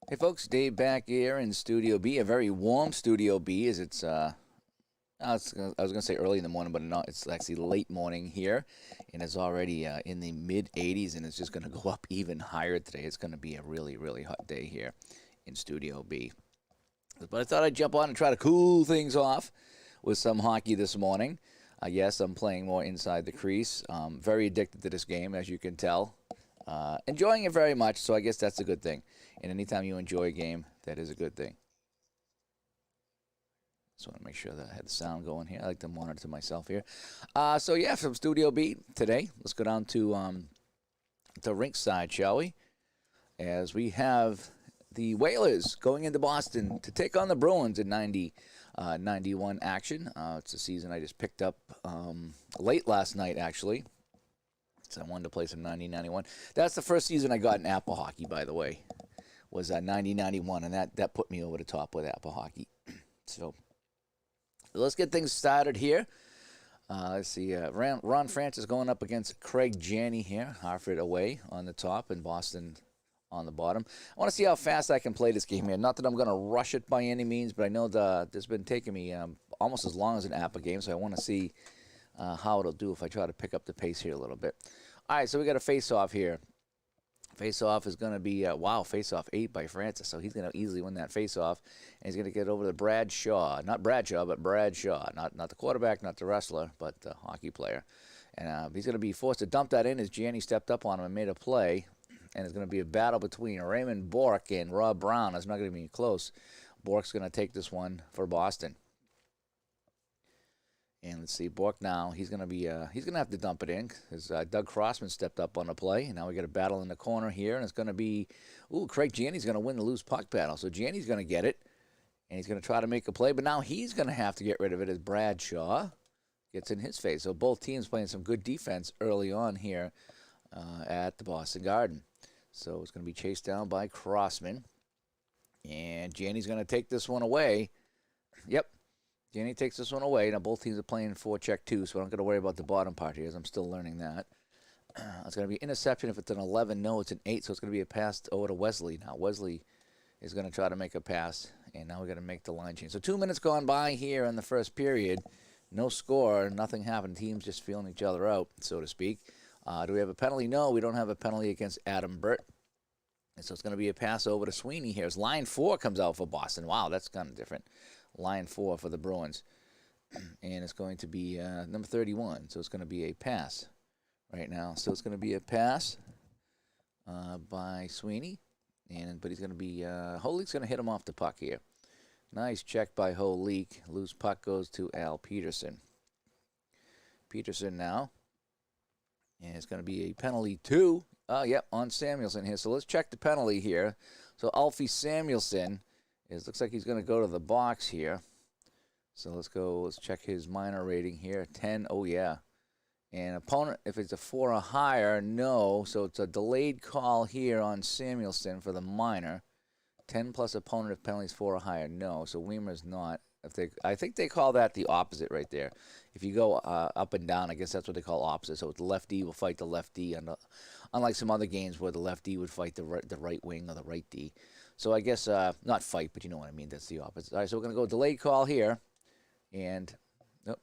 Hey folks, Dave back here in Studio B, a very warm Studio B as I was going to say early in the morning, but not, it's actually late morning here, and it's already in the mid 80s, and it's just going to go up even higher today. It's going to be a really, really hot day here in Studio B. But I thought I'd jump on and try to cool things off with some hockey this morning. Yes, I'm playing more inside the crease. Very addicted to this game, as you can tell. Enjoying it very much, so I guess that's a good thing. And anytime you enjoy a game, that is a good thing. Just want to make sure that I had the sound going here. I like to monitor myself here. So yeah, from Studio B today, let's go down to rinkside, shall we? As we have the Whalers going into Boston to take on the Bruins in 91 action. It's a season I just picked up late last night, actually. So I wanted to play some 90-91. That's the first season I got in Apple Hockey, by the way, was 90-91, and that put me over the top with Apple Hockey. So let's get things started here. Let's see. Ron Francis going up against Craig Janney here. Hartford away on the top and Boston on the bottom. I want to see how fast I can play this game here. Not that I'm going to rush it by any means, but I know this has been taking me almost as long as an Apple game, so I want to see how it'll do if I try to pick up the pace here a little bit. All right, so we got a face-off here. Face-off is going to be, face-off 8 by Francis, so he's going to easily win that face-off, and he's going to get over to Brad Shaw. Not Bradshaw, but Brad Shaw. Not the quarterback, not the wrestler, but the hockey player. And he's going to be forced to dump that in as Gianni stepped up on him and made a play, and it's going to be a battle between Raymond Bork and Rob Brown. It's not going to be close. Bork's going to take this one for Boston. And let's see, Bork now, he's going to have to dump it in because Doug Crossman stepped up on the play. And now we got a battle in the corner here, and it's going to be, Craig Janney's going to win the loose puck battle. So Janney's going to get it, and he's going to try to make a play. But now he's going to have to get rid of it as Bradshaw gets in his face. So both teams playing some good defense early on here at the Boston Garden. So it's going to be chased down by Crossman. And Janney's going to take this one away. Yep. Janney takes this one away. Now, both teams are playing forecheck 2, so I'm not going to worry about the bottom part here as I'm still learning that. It's going to be interception if it's an 11. No, it's an 8, so it's going to be a pass over to Wesley. Now, Wesley is going to try to make a pass, and now we're going to make the line change. So 2 minutes gone by here in the first period. No score. Nothing happened. Teams just feeling each other out, so to speak. Do we have a penalty? No, we don't have a penalty against Adam Burt. And so it's going to be a pass over to Sweeney here as line 4 comes out for Boston. Wow, that's kind of different. Line 4 for the Bruins. And it's going to be number 31. So it's going to be a pass right now. So it's going to be a pass by Sweeney. But he's going to be, Holeek's going to hit him off the puck here. Nice check by Holeek. Loose puck goes to Al Peterson. Peterson now. And it's going to be a penalty 2. On Samuelson here. So let's check the penalty here. So Alfie Samuelson looks like he's going to go to the box here. So let's check his minor rating here. 10, oh yeah. And opponent, if it's a 4 or higher, no. So it's a delayed call here on Samuelson for the minor. 10 plus opponent if penalties 4 or higher, no. So Weimer's not. I think they call that the opposite right there. If you go up and down, I guess that's what they call opposite. So the lefty will fight the left D, unlike some other games where the left D would fight the right wing or the right D. So I guess not fight, but you know what I mean. That's the opposite. All right, so we're going to go delayed call here. And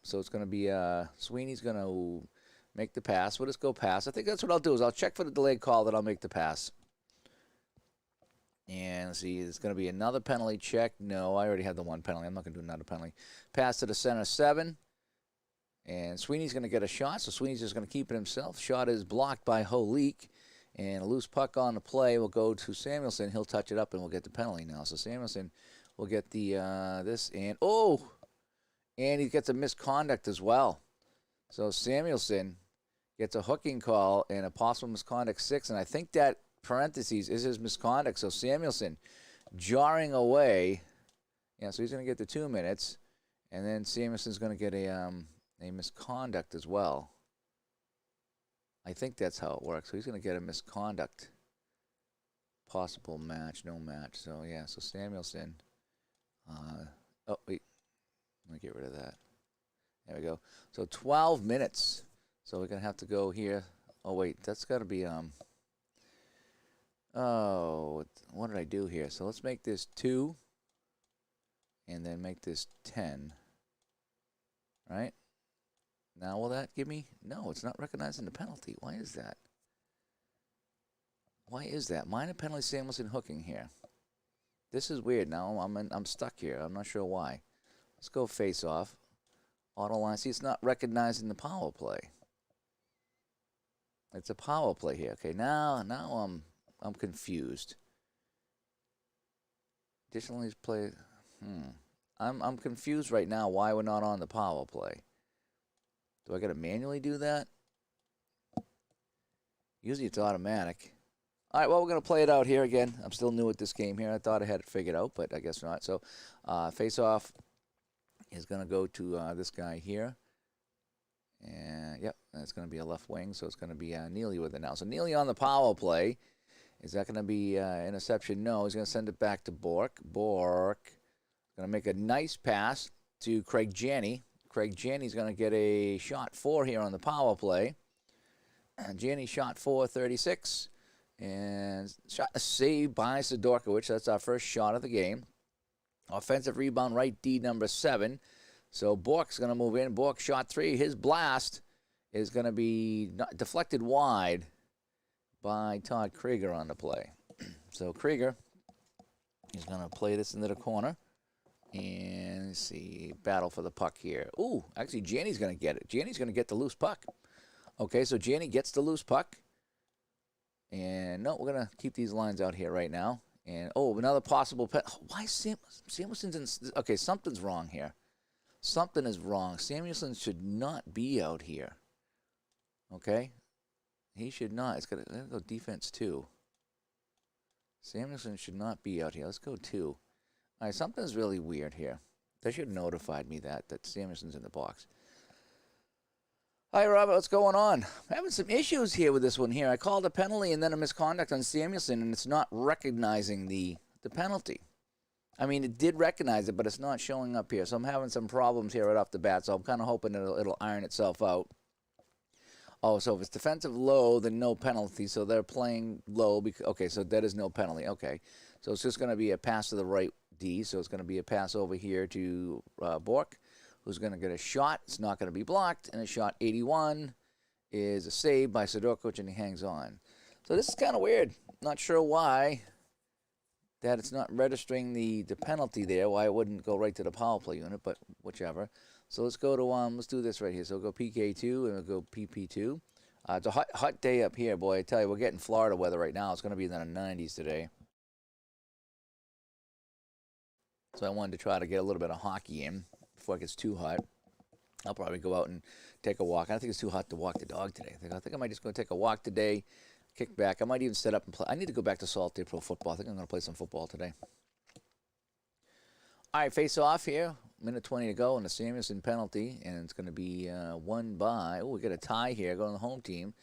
so it's going to be Sweeney's going to make the pass. We'll just go pass. I think that's what I'll do is I'll check for the delayed call, then I'll make the pass. And let's see, it's going to be another penalty check. No, I already had the one penalty. I'm not going to do another penalty. Pass to the center 7. And Sweeney's going to get a shot, so Sweeney's just going to keep it himself. Shot is blocked by Holeek. And a loose puck on the play will go to Samuelson. He'll touch it up, and we'll get the penalty now. So Samuelson will get the this. And, and he gets a misconduct as well. So Samuelson gets a hooking call and a possible misconduct 6. And I think that parentheses is his misconduct. So Samuelson jarring away. Yeah, so he's going to get the 2 minutes. And then Samuelson's going to get a misconduct as well. I think that's how it works. So he's going to get a misconduct. Possible match, no match. So, yeah, so Samuelson. Wait. Let me get rid of that. There we go. So 12 minutes. So we're going to have to go here. Oh, wait, that's got to be Oh, what did I do here? So let's make this 2 and then make this 10. Right? Now will that give me? No, it's not recognizing the penalty. Why is that? Why is that? Minor penalty, Samuelson hooking here. This is weird. Now I'm stuck here. I'm not sure why. Let's go face off. Auto line. See, it's not recognizing the power play. It's a power play here. Okay, now I'm confused. Additionally, play. I'm confused right now. Why we're not on the power play? Do I got to manually do that? Usually it's automatic. All right, well, we're going to play it out here again. I'm still new at this game here. I thought I had it figured out, but I guess not. So face-off is going to go to this guy here. And, yep, that's going to be a left wing, so it's going to be Neely with it now. So Neely on the power play. Is that going to be interception? No, he's going to send it back to Bork. Bork going to make a nice pass to Craig Janney. Craig Janney's going to get a shot 4 here on the power play. Janney shot 4, 36. And shot a save by Sidorkiewicz. That's our first shot of the game. Offensive rebound, right D, number 7. So Bork's going to move in. Bork shot 3. His blast is going to be deflected wide by Todd Krieger on the play. So Krieger is going to play this into the corner. And let's see, battle for the puck here. Ooh, actually, Janney's going to get it. Janney's going to get the loose puck. Okay, so Janney gets the loose puck. And no, we're going to keep these lines out here right now. And, oh, another possible pet. Oh, why is Samuelson's in? Okay, something's wrong here. Something is wrong. Samuelson should not be out here. Okay? He should not. It's going to go defense 2. Samuelson should not be out here. Let's go 2. All right, something's really weird here. They should have notified me that Samuelson's in the box. Hi, Robert. What's going on? I'm having some issues here with this one here. I called a penalty and then a misconduct on Samuelson, and it's not recognizing the penalty. I mean, it did recognize it, but it's not showing up here. So I'm having some problems here right off the bat, so I'm kind of hoping it'll iron itself out. Oh, so if it's defensive low, then no penalty. So they're playing low. Okay, so that is no penalty. Okay, so it's just going to be a pass to the right D. So it's going to be a pass over here to Bork, who's going to get a shot. It's not going to be blocked. And a shot 81 is a save by Sidorkiewicz, and he hangs on. So this is kind of weird. Not sure why that it's not registering the penalty there, why it wouldn't go right to the power play unit, but whichever. So let's go to, let's do this right here. So we'll go PK2 and we'll go PP2. It's a hot day up here, boy. I tell you, we're getting Florida weather right now. It's going to be in the 90s today. So I wanted to try to get a little bit of hockey in before it gets too hot. I'll probably go out and take a walk. I don't think it's too hot to walk the dog today. I think I might just go take a walk today, kick back. I might even set up and play. I need to go back to Salty Pro football. I think I'm going to play some football today. All right, face off here. Minute 20 to go, and the Samuelson penalty, and it's going to be won by, we get a tie here, going to the home team.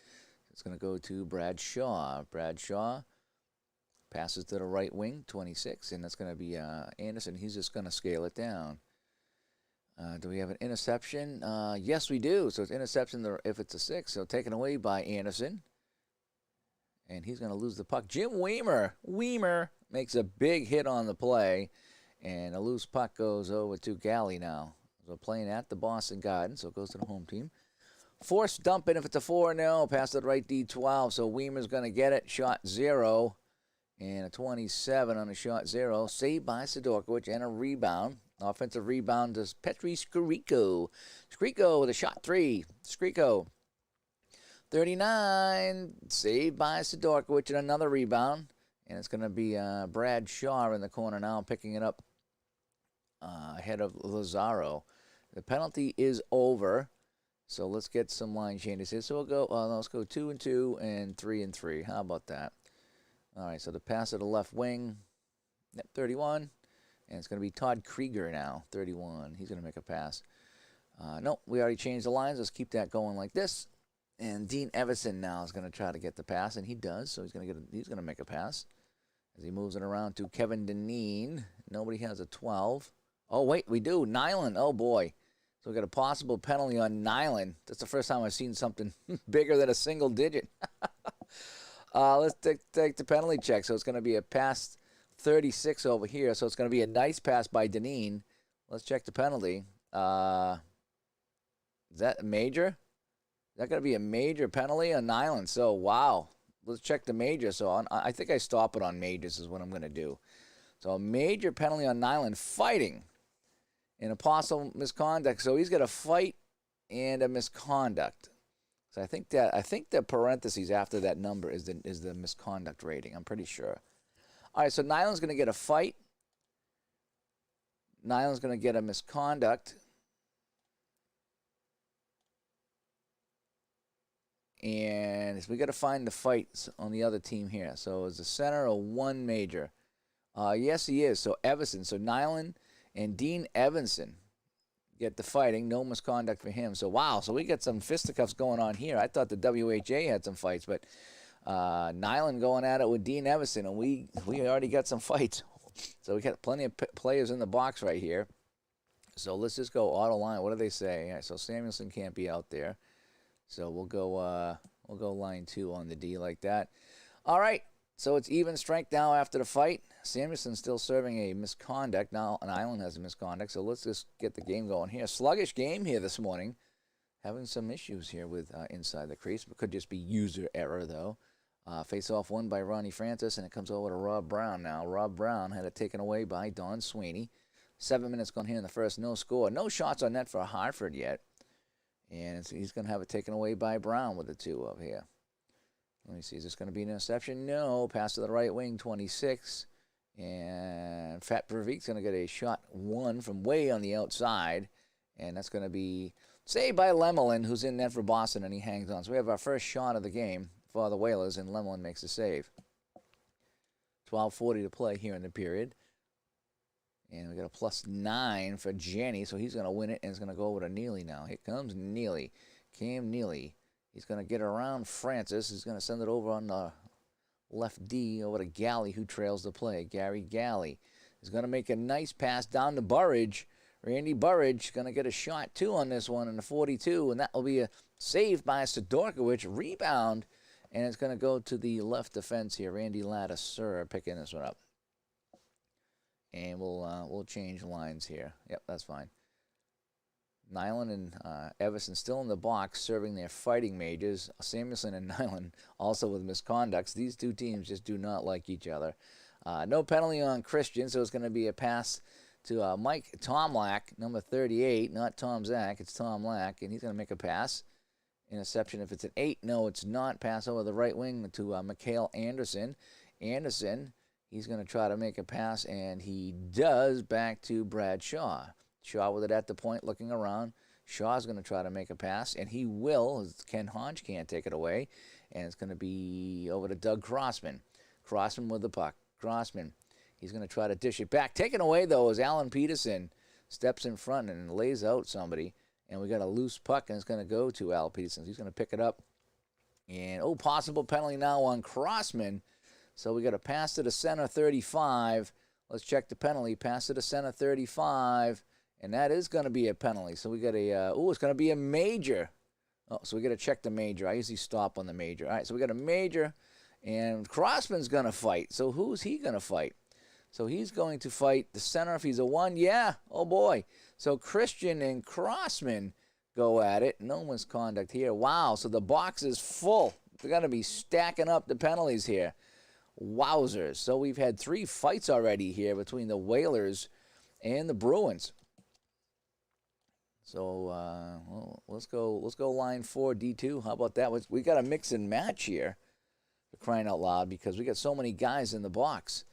It's going to go to Brad Shaw. Brad Shaw passes to the right wing, 26, and that's going to be Anderson. He's just going to scale it down. Do we have an interception? Yes, we do. So it's interception if it's a 6, so taken away by Anderson. And he's going to lose the puck. Jim Weimer makes a big hit on the play. And a loose puck goes over to Galley now. So playing at the Boston Garden, so it goes to the home team. Forced dump in if it's a 4-0. Pass to the right D12, so Weimer's going to get it. Shot 0. And a 27 on a shot 0. Saved by Sidorkiewicz and a rebound. Offensive rebound to Petri Skriko. Skriko with a shot 3. Skriko. 39. Saved by Sidorkiewicz and another rebound. And it's going to be Brad Shaw in the corner now, picking it up ahead of Lazaro. The penalty is over, so let's get some line changes here. So we'll go. Let's go 2-2 and 3-3. How about that? All right. So the pass to the left wing, 31, and it's going to be Todd Krieger now, 31. He's going to make a pass. No, we already changed the lines. Let's keep that going like this. And Dean Everson now is going to try to get the pass, and he does. So he's going to make a pass. As he moves it around to Kevin Deneen. Nobody has a 12. Oh, wait, we do. Nyland. Oh, boy. So we got a possible penalty on Nyland. That's the first time I've seen something bigger than a single digit. Let's take the penalty check. So it's going to be a pass 36 over here. So it's going to be a nice pass by Deneen. Let's check the penalty. Is that major? Is that going to be a major penalty on Nyland? So, wow. Let's check the major. So I think I stop it on majors is what I'm going to do. So a major penalty on Nyland fighting in a possible misconduct. So he's got a fight and a misconduct. So I think the parentheses after that number is the misconduct rating. I'm pretty sure. All right, so Nyland's going to get a fight. Nyland's going to get a misconduct. And we got to find the fights on the other team here. So is the center a one major? Yes, he is. So Everson. So Nyland and Dean Evanson get the fighting. No misconduct for him. So, wow. So we got some fisticuffs going on here. I thought the WHA had some fights, but Nyland going at it with Dean Evanson, and we already got some fights. So we got plenty of players in the box right here. So let's just go auto line. What do they say? All right, so Samuelson can't be out there. So we'll go line 2 on the D like that. All right. So it's even strength now after the fight. Samuelson's still serving a misconduct. Now an Island has a misconduct. So let's just get the game going here. Sluggish game here this morning. Having some issues here with inside the crease. It could just be user error, though. Face-off won by Ronnie Francis, and it comes over to Rob Brown now. Rob Brown had it taken away by Don Sweeney. 7 minutes gone here in the first. No score. No shots on net for Hartford yet. And he's going to have it taken away by Brown with the 2 over here. Let me see. Is this going to be an interception? No. Pass to the right wing, 26. And Fat Verveek's going to get a shot 1 from way on the outside. And that's going to be saved by Lemelin, who's in net for Boston, and he hangs on. So we have our first shot of the game for the Whalers, and Lemelin makes the save. 12:40 to play here in the period. And we got a +9 for Janney, so he's going to win it, and it's going to go over to Neely now. Here comes Neely. Cam Neely. He's going to get around Francis. He's going to send it over on the left D over to Galley, who trails the play. Gary Galley is going to make a nice pass down to Burridge. Randy Burridge going to get a shot, 2 on this one in the 42, and that will be a save by Sidorkiewicz. Rebound, and it's going to go to the left defense here. Randy Lattiser picking this one up. And we'll change lines here. Yep, that's fine. Nyland and Everson still in the box serving their fighting majors. Samuelson and Nyland also with misconducts. These two teams just do not like each other. No penalty on Christian, so it's going to be a pass to Mike Tomlak, number 38. Not Tom Zach, it's Tom Lack, and he's going to make a pass. Interception if it's an 8. No, it's not. Pass over the right wing to Mikhail Anderson. Anderson, he's going to try to make a pass, and he does, back to Brad Shaw. Shaw with it at the point, looking around. Shaw's going to try to make a pass, and he will. Ken Hodge can't take it away, and it's going to be over to Doug Crossman. Crossman with the puck. Crossman, he's going to try to dish it back. Taken away, though, as Alan Peterson steps in front and lays out somebody, and we got a loose puck, and it's going to go to Al Peterson. He's going to pick it up, and, possible penalty now on Crossman. So we got a pass to the center, 35. Let's check the penalty. Pass to the center, 35. And that is going to be a penalty. So we got a, it's going to be a major. Oh, so we got to check the major. I usually stop on the major. All right, so we got a major. And Crossman's going to fight. So who's he going to fight? So he's going to fight the center if he's a 1. Yeah, oh boy. So Christian and Crossman go at it. No misconduct here. Wow, so the box is full. They're going to be stacking up the penalties here. Wowzers. So we've had 3 fights already here between the Whalers and the Bruins. So let's go line 4, D2. How about that? We got a mix and match here, for crying out loud, because we got so many guys in the box.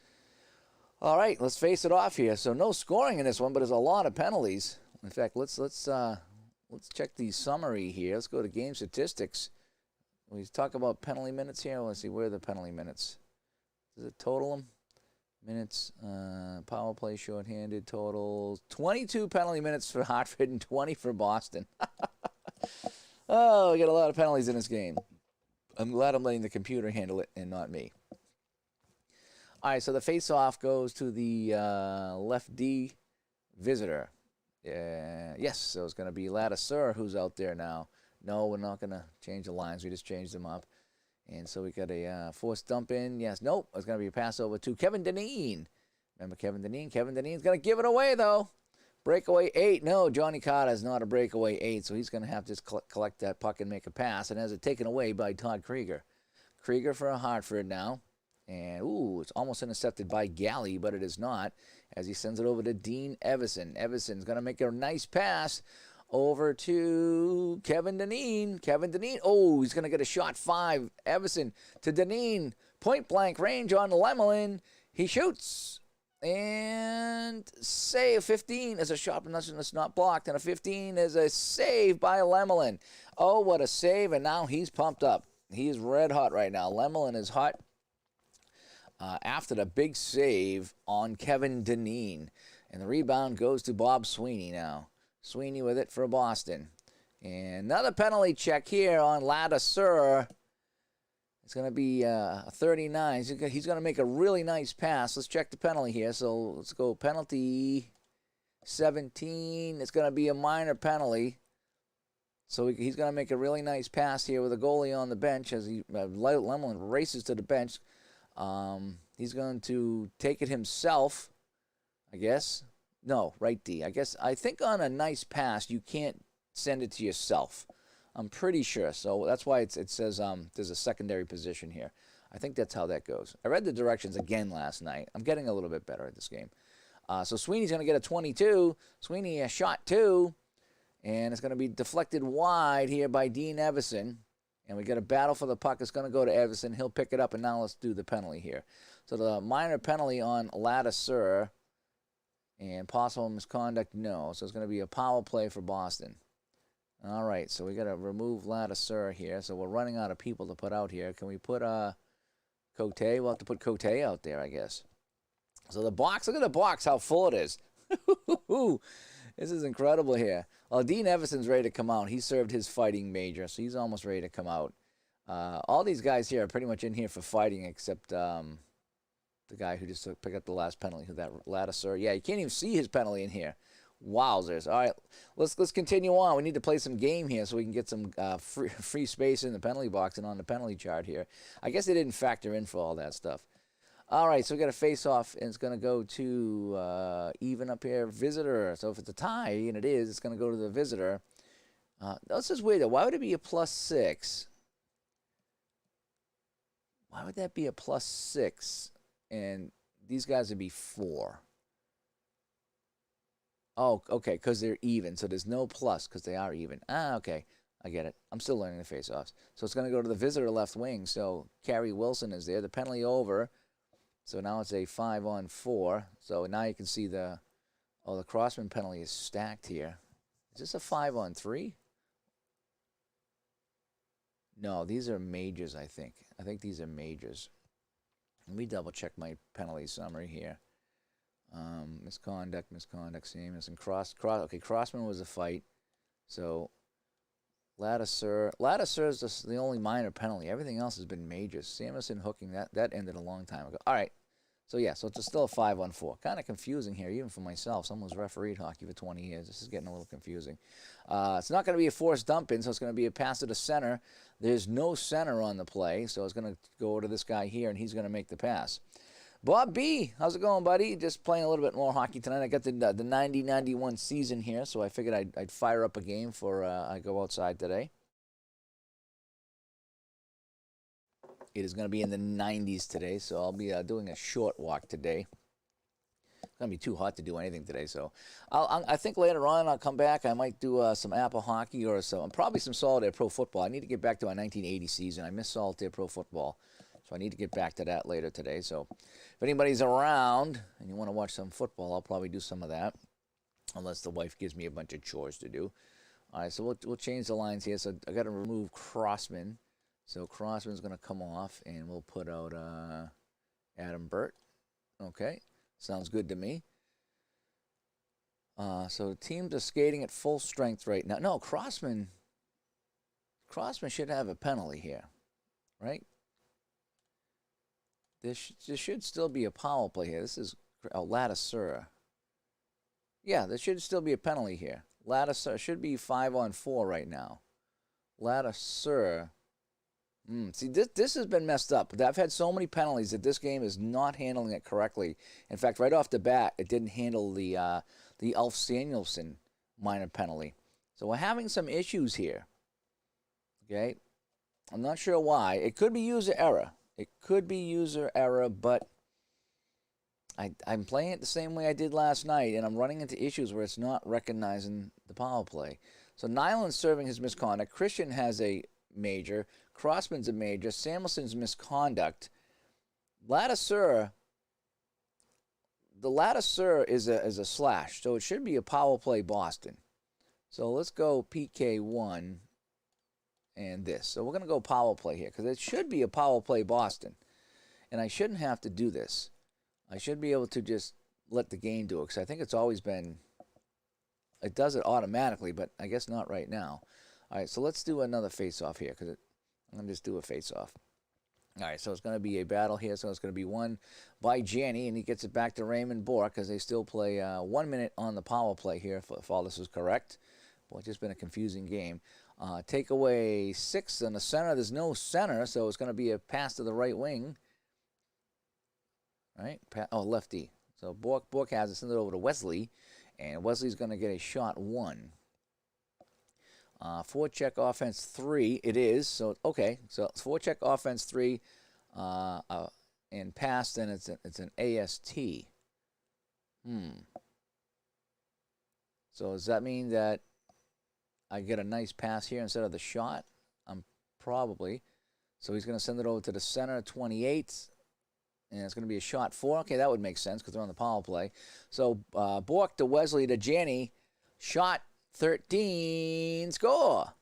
All right, let's face it off here. So no scoring in this one, but there's a lot of penalties. In fact, let's check the summary here. Let's go to game statistics. We talk about penalty minutes here. Let's see, where are the penalty minutes? Does it total them? Minutes, power play, shorthanded, totals. 22 penalty minutes for Hartford and 20 for Boston. Oh, we got a lot of penalties in this game. I'm glad I'm letting the computer handle it and not me. All right, so the face-off goes to the left D visitor. Yes, so it's going to be Lattiser who's out there now. No, we're not going to change the lines. We just changed them up. And so we got a forced dump in. Yes, nope. It's going to be a pass over to Kevin Dineen. Remember Kevin Dineen? Kevin Dineen's going to give it away, though. Breakaway 8. No, Johnny Carter is not a breakaway 8, so he's going to have to just collect that puck and make a pass. And has it taken away by Todd Krieger. Krieger for Hartford now. And, ooh, it's almost intercepted by Galley, but it is not, as he sends it over to Dean Everson. Everson's going to make a nice pass over to Kevin Dineen. Kevin Dineen, oh, he's going to get a shot 5. Everson to Dineen. Point-blank range on Lemelin. He shoots. And save. 15 is a shot that's not blocked. And a 15 is a save by Lemelin. Oh, what a save. And now he's pumped up. He's red hot right now. Lemelin is hot. After the big save on Kevin Dineen. And the rebound goes to Bob Sweeney now. Sweeney with it for Boston. And another penalty check here on Ladouceur. It's going to be a 39. He's going to make a really nice pass. Let's check the penalty here. So let's go penalty 17. It's going to be a minor penalty. So he's going to make a really nice pass here with a goalie on the bench as Lemelin races to the bench. He's going to take it himself, I guess. No, right D. I think on a nice pass, you can't send it to yourself. I'm pretty sure. So that's why it says there's a secondary position here. I think that's how that goes. I read the directions again last night. I'm getting a little bit better at this game. So Sweeney's going to get a 22. Sweeney a shot 2. And it's going to be deflected wide here by Dean Everson. And we got a battle for the puck. It's going to go to Everson. He'll pick it up, and now let's do the penalty here. So the minor penalty on Ladouceur and possible misconduct, no. So it's going to be a power play for Boston. All right, so we got to remove Ladouceur here. So we're running out of people to put out here. Can we put Cote? We'll have to put Cote out there, I guess. So the box, look at the box, how full it is. This is incredible here. Well, Dean Everson's ready to come out. He served his fighting major, so he's almost ready to come out. All these guys here are pretty much in here for fighting, except the guy who just picked up the last penalty, that Ladouceur. Yeah, you can't even see his penalty in here. Wowzers. All right, let's continue on. We need to play some game here so we can get some free space in the penalty box and on the penalty chart here. I guess they didn't factor in for all that stuff. All right, so we got a face-off, and it's going to go to even up here, visitor. So if it's a tie, and it is, it's going to go to the visitor. This is weird, though. Why would it be a +6? Why would that be a +6? And these guys would be 4. Oh, okay, because they're even. So there's no plus because they are even. Okay. I get it. I'm still learning the face-offs. So it's going to go to the visitor left wing. So Carrie Wilson is there. The penalty over. So now it's a 5-on-4. So now you can see the Crossman penalty is stacked here. Is this a 5-on-3? No, these are majors, I think. I think these are majors. Let me double-check my penalty summary here. Misconduct, sameness, and okay, Crossman was a fight. So Ladouceur is the only minor penalty. Everything else has been majors. Samuelson hooking, that ended a long time ago. All right. So, yeah, so it's still a 5-on-4. Kind of confusing here, even for myself. Someone's refereed hockey for 20 years. This is getting a little confusing. It's not going to be a forced dump in, so it's going to be a pass to the center. There's no center on the play, so it's going to go to this guy here, and he's going to make the pass. Bob B, how's it going, buddy? Just playing a little bit more hockey tonight. I got the 90-91 season here, so I figured I'd fire up a game for I go outside today. It is going to be in the 90s today, so I'll be doing a short walk today. It's going to be too hot to do anything today, so I think later on I'll come back. I might do some Apple hockey or probably some Solitaire Pro Football. I need to get back to my 1980 season. I miss Solitaire Pro Football, so I need to get back to that later today. So if anybody's around and you want to watch some football, I'll probably do some of that, unless the wife gives me a bunch of chores to do. All right, so we'll change the lines here. So I got to remove Crossman. So Crossman's going to come off, and we'll put out Adam Burt. Okay, sounds good to me. So the teams are skating at full strength right now. No, Crossman should have a penalty here, right? There should still be a power play here. This is Ladouceur. Yeah, there should still be a penalty here. Ladouceur should be 5-on-4 right now. Ladouceur See, this has been messed up. I've had so many penalties that this game is not handling it correctly. In fact, right off the bat, it didn't handle the Alf Samuelson minor penalty. So we're having some issues here. Okay, I'm not sure why. It could be user error. It could be user error, but I'm playing it the same way I did last night, and I'm running into issues where it's not recognizing the power play. So Nyland's serving his misconduct. Christian has a major. Crossman's a major. Samuelson's misconduct. Ladiseur, the Ladiseur is a slash, so it should be a power play Boston. So let's go PK1 and this. So we're going to go power play here because it should be a power play Boston. And I shouldn't have to do this. I should be able to just let the game do it because I think it's always been, it does it automatically, but I guess not right now. All right, so let's do another face-off here because I'm going to just do a face-off. All right, so it's going to be a battle here. So it's going to be won by Janney, and he gets it back to Raymond Bork because they still play 1 minute on the power play here, if all this is correct. Boy, it's just been a confusing game. Takeaway 6 in the center. There's no center, so it's going to be a pass to the right wing. Right? Oh, lefty. So Bork has it, send it over to Wesley, and Wesley's going to get a shot 1. Forecheck offense 3, it is. So, okay, so it's forecheck offense 3, and pass, then it's an AST. So does that mean that I get a nice pass here instead of the shot? Probably. So he's going to send it over to the center, 28, and it's going to be a shot 4. Okay, that would make sense because they're on the power play. So Bork to Wesley to Janney, shot 13, score.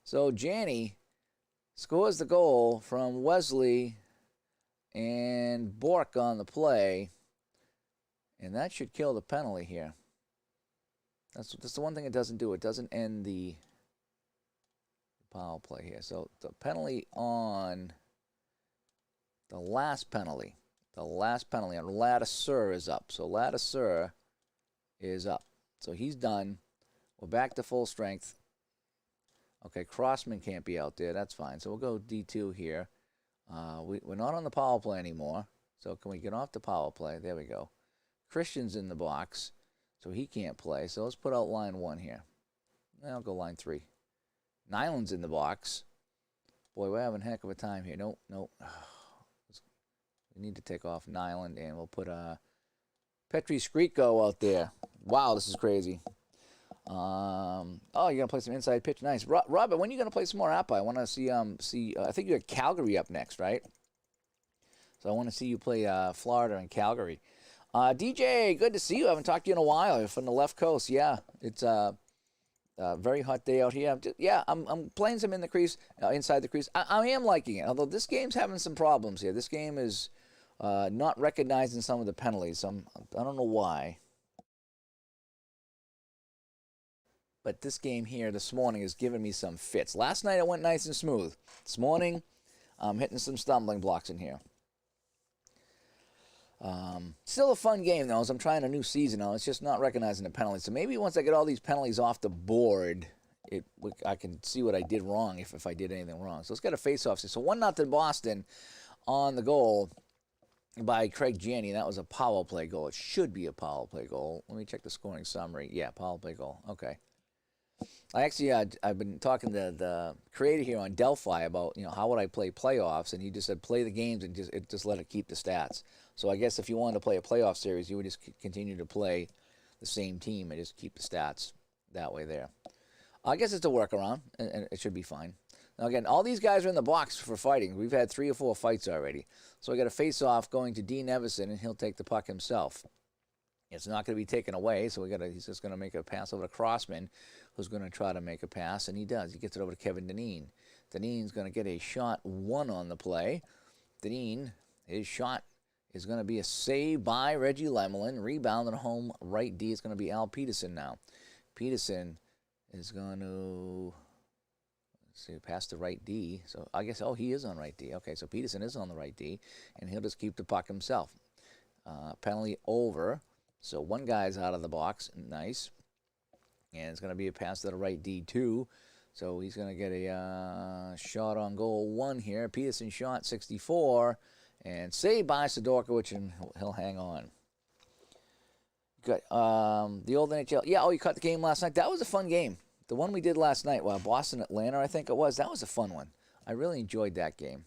So Janney scores the goal from Wesley and Bork on the play, and that should kill the penalty here. That's the one thing it doesn't do. It doesn't end the power play here. So the penalty on the last penalty on Ladiseur is up. So Ladiseur is up. So he's done. We're back to full strength. Okay, Crossman can't be out there. That's fine. So we'll go D2 here. We're not on the power play anymore. So can we get off the power play? There we go. Christian's in the box, so he can't play. So let's put out line 1 here. I'll go line 3. Nyland's in the box. Boy, we're having a heck of a time here. Nope. We need to take off Nyland, and we'll put Petri Skriko out there. Wow, this is crazy. Oh, you're going to play some inside pitch. Nice. Robert, when are you going to play some more APA? I want to see, I think you have Calgary up next, right? So I want to see you play Florida and Calgary. DJ, good to see you. I haven't talked to you in a while. You're from the left coast. Yeah, it's a very hot day out here. I'm playing some in the crease, inside the crease. I am liking it, although this game's having some problems here. This game is not recognizing some of the penalties. I don't know why. But this game here this morning is giving me some fits. Last night it went nice and smooth. This morning, I'm hitting some stumbling blocks in here. Still a fun game, though, as I'm trying a new season now. It's just not recognizing the penalties. So maybe once I get all these penalties off the board, I can see what I did wrong if I did anything wrong. So let's get a face-off. So 1-0 Boston on the goal by Craig Janney. That was a power play goal. It should be a power play goal. Let me check the scoring summary. Yeah, power play goal. Okay. I've been talking to the creator here on Delphi about, how would I play playoffs, and he just said play the games and just let it keep the stats. So I guess if you wanted to play a playoff series, you would just continue to play the same team and just keep the stats that way there. I guess it's a workaround, and it should be fine. Now again, all these guys are in the box for fighting. We've had 3 or 4 fights already. So I got a face-off going to Dean Everson, and he'll take the puck himself. It's not going to be taken away, so he's just going to make a pass over to Crossman, who's going to try to make a pass, and he does. He gets it over to Kevin Dineen. Dineen's going to get a shot 1 on the play. Dineen, his shot is going to be a save by Reggie Lemelin. Rebound on home right D. It's going to be Al Peterson now. Peterson is going to pass the right D. So I guess, he is on right D. Okay, so Peterson is on the right D, and he'll just keep the puck himself. Penalty over. So one guy's out of the box. Nice. And it's going to be a pass to the right D2. So he's going to get a shot on goal 1 here. Peterson shot 64. And saved by Sidorkiewicz, and he'll hang on. Good. The old NHL. Yeah, oh, you caught the game last night. That was a fun game. The one we did last night, Boston, Atlanta, I think it was. That was a fun one. I really enjoyed that game.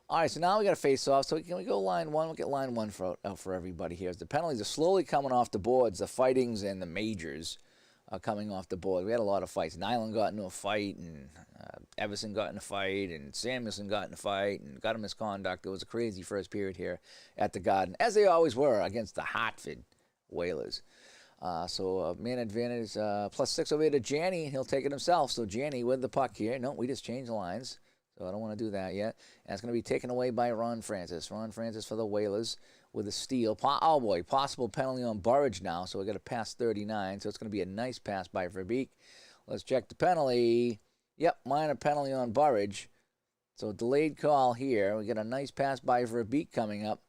All right, so now we got to face off. So can we go line 1? We'll get line 1 out for everybody here. The penalties are slowly coming off the boards. The fightings and the majors are coming off the board. We had a lot of fights. Nyland got into a fight, and Everson got in a fight, and Samuelson got in a fight, and got a misconduct. It was a crazy first period here at the Garden, as they always were against the Hartford Whalers. So man advantage, +6 over here to Janney. He'll take it himself. So Janney with the puck here. No, we just changed the lines. So I don't want to do that yet. And it's going to be taken away by Ron Francis. Ron Francis for the Whalers with a steal. Oh, boy, possible penalty on Burridge now. So we got a pass 39. So it's going to be a nice pass by Verbeek. Let's check the penalty. Yep, minor penalty on Burridge. So delayed call here. We get a nice pass by Verbeek coming up.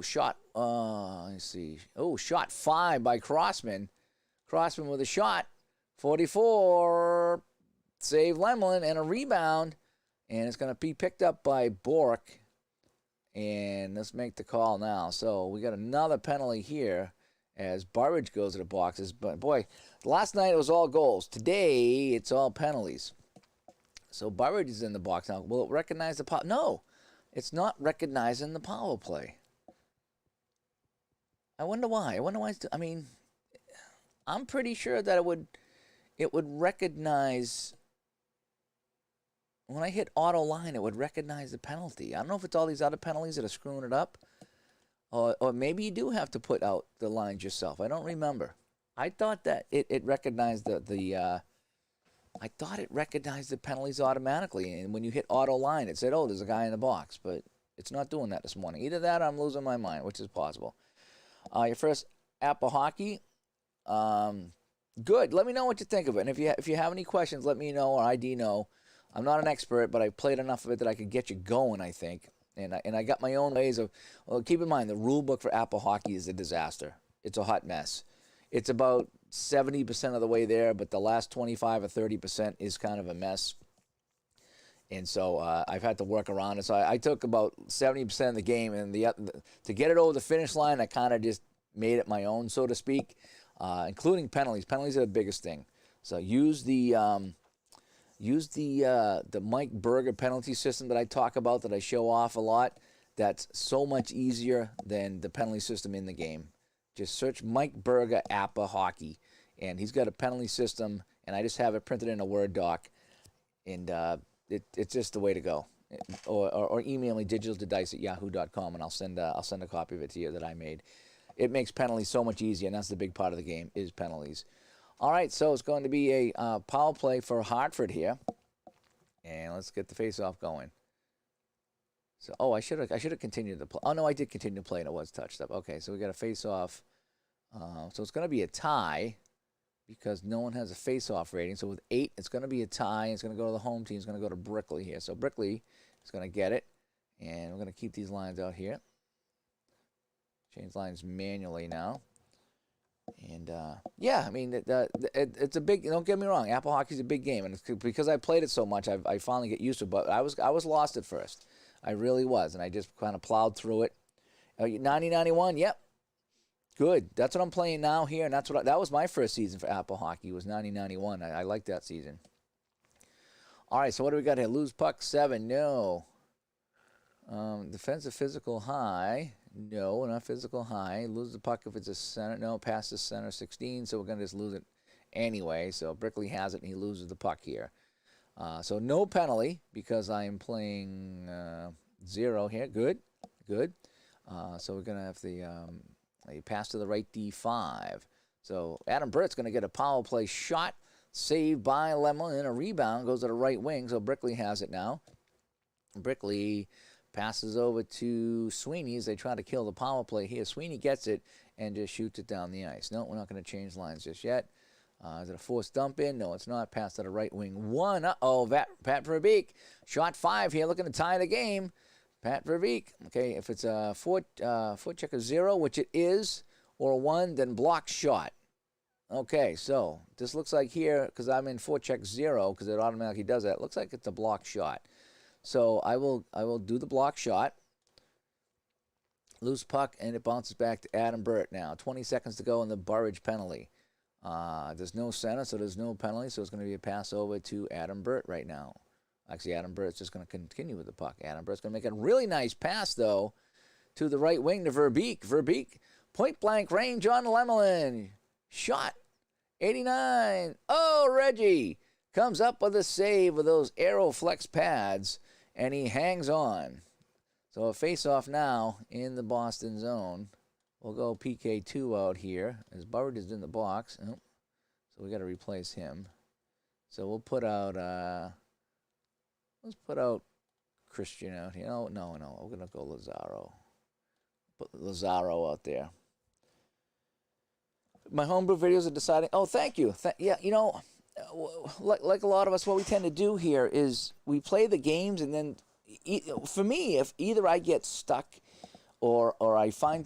Shot. Let's see. Shot 5 by Crossman. Crossman with a shot. 44. Save Lemlin and a rebound. And it's going to be picked up by Bork. And let's make the call now. So we got another penalty here as Burridge goes to the boxes. But, boy, last night it was all goals. Today it's all penalties. So Burridge is in the box now. Will it recognize the power? No, it's not recognizing the power play. I wonder why. I mean, I'm pretty sure that it would recognize. When I hit auto line, it would recognize the penalty. I don't know if it's all these other penalties that are screwing it up. Or maybe you do have to put out the lines yourself. I don't remember. I thought that it recognized I thought it recognized the penalties automatically. And when you hit auto line, it said, there's a guy in the box. But it's not doing that this morning. Either that or I'm losing my mind, which is possible. Your first app of hockey. Good. Let me know what you think of it. And if you have any questions, let me know or ID know. I'm not an expert, but I played enough of it that I could get you going, I think. And I got my own ways of, keep in mind, the rule book for Apple Hockey is a disaster. It's a hot mess. It's about 70% of the way there, but the last 25 or 30% is kind of a mess. And so I've had to work around it. So I took about 70% of the game, and to get it over the finish line, I kind of just made it my own, so to speak, including penalties. Penalties are the biggest thing. So use the Mike Berger penalty system that I talk about, that I show off a lot. That's so much easier than the penalty system in the game. Just search Mike Berger APA Hockey, and he's got a penalty system, and I just have it printed in a Word doc, and it's just the way to go. Or email me digitaltodice@yahoo.com, and I'll send a copy of it to you that I made. It makes penalties so much easier, and that's the big part of the game is penalties. All right, so it's going to be a power play for Hartford here. And let's get the face-off going. So, I should have continued to play. Oh, no, I did continue to play, and it was touched up. Okay, so we got a face-off. So it's going to be a tie because no one has a face-off rating. So with 8, it's going to be a tie. It's going to go to the home team. It's going to go to Brickley here. So Brickley is going to get it. And we're going to keep these lines out here. Change lines manually now. And, I mean, it's a big, don't get me wrong, Apple Hockey's a big game. And it's because I played it so much, I finally get used to it. But I was lost at first. I really was. And I just kind of plowed through it. 90-91, yep. Good. That's what I'm playing now here. And that was my first season for Apple Hockey, was 90-91. I liked that season. All right, so what do we got here? Lose puck 7, no. Defensive physical high. No, not physical high. Lose the puck if it's a center. No, pass the center 16, so we're going to just lose it anyway. So Brickley has it, and he loses the puck here. So no penalty because I am playing 0 here. Good. So we're going to have a pass to the right D5. So Adam Burt's going to get a power play shot, saved by Lemon, and a rebound goes to the right wing. So Brickley has it now. Brickley passes over to Sweeney as they try to kill the power play here. Sweeney gets it and just shoots it down the ice. No, we're not going to change lines just yet. Is it a forced dump in? No, it's not. Pass to the right wing. 1. Pat Verbeek. Shot 5 here, looking to tie the game. Pat Verbeek. Okay, if it's a foot check of 0, which it is, or a 1, then block shot. Okay, so this looks like here, because I'm in forecheck 0, because it automatically does that. It looks like it's a block shot. So I will do the block shot. Loose puck, and it bounces back to Adam Burt now. 20 seconds to go in the Burridge penalty. There's no center, so there's no penalty, so it's going to be a pass over to Adam Burt right now. Actually, Adam Burt's just going to continue with the puck. Adam Burt's going to make a really nice pass, though, to the right wing to Verbeek. Verbeek, point-blank range on Lemelin. Shot. 89. Oh, Reggie comes up with a save with those Aeroflex pads, and he hangs on. So a face-off now in the Boston zone. We'll go PK2 out here as Burridge is in the box. Oh, so we got to replace him. So we'll put out, let's put out Christian out here. No. We're going to go Lazaro. Put Lazaro out there. My homebrew videos are deciding. Oh, thank you. Yeah, you know, like a lot of us, what we tend to do here is we play the games, and then for me, if either I get stuck or I find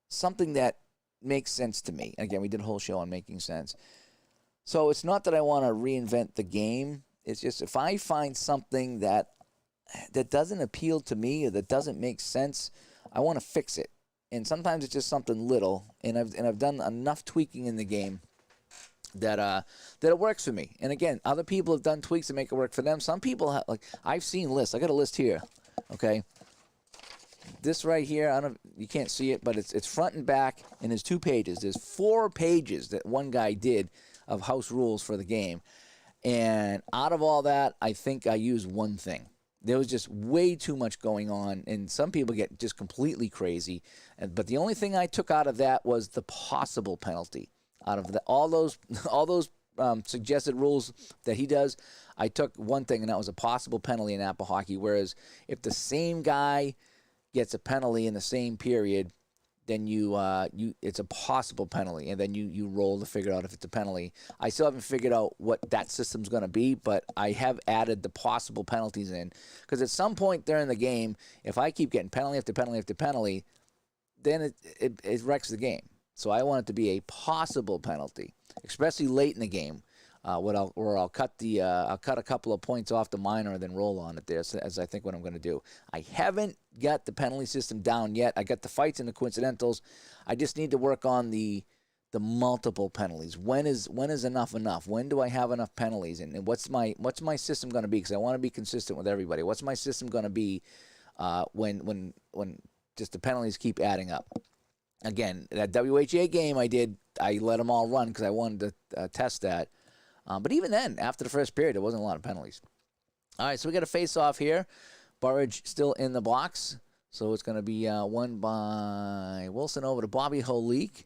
something that makes sense to me. Again, we did a whole show on making sense. So it's not that I want to reinvent the game. It's just if I find something that doesn't appeal to me or that doesn't make sense, I want to fix it. And sometimes it's just something little, and I've done enough tweaking in the game that it works for me. And again, other people have done tweaks to make it work for them. Some people have, like, I've seen lists. I got a list here. Okay, this right here, I don't, you can't see it, but it's front and back, and there's 2 pages. There's 4 pages that one guy did of house rules for the game, and out of all that, I think I used one thing. There was just way too much going on, and some people get just completely crazy. But the only thing I took out of that was the possible penalty. Out of all those suggested rules that he does, I took one thing, and that was a possible penalty in Apple hockey. Whereas if the same guy gets a penalty in the same period, then it's a possible penalty, and then you roll to figure out if it's a penalty. I still haven't figured out what that system's going to be, but I have added the possible penalties in, because at some point during the game, if I keep getting penalty after penalty after penalty, then it wrecks the game. So I want it to be a possible penalty, especially late in the game, where I'll cut a couple of points off the minor and then roll on it there, as I think what I'm going to do. I haven't got the penalty system down yet. I got the fights and the coincidentals. I just need to work on the multiple penalties. When is enough enough? When do I have enough penalties? And what's my system going to be? Because I want to be consistent with everybody. What's my system going to be when just the penalties keep adding up? Again, that WHA game I let them all run because I wanted to test that. But even then, after the first period, there wasn't a lot of penalties. All right, so we got a face-off here. Burridge still in the box. So it's going to be won by Wilson over to Bobby Holik.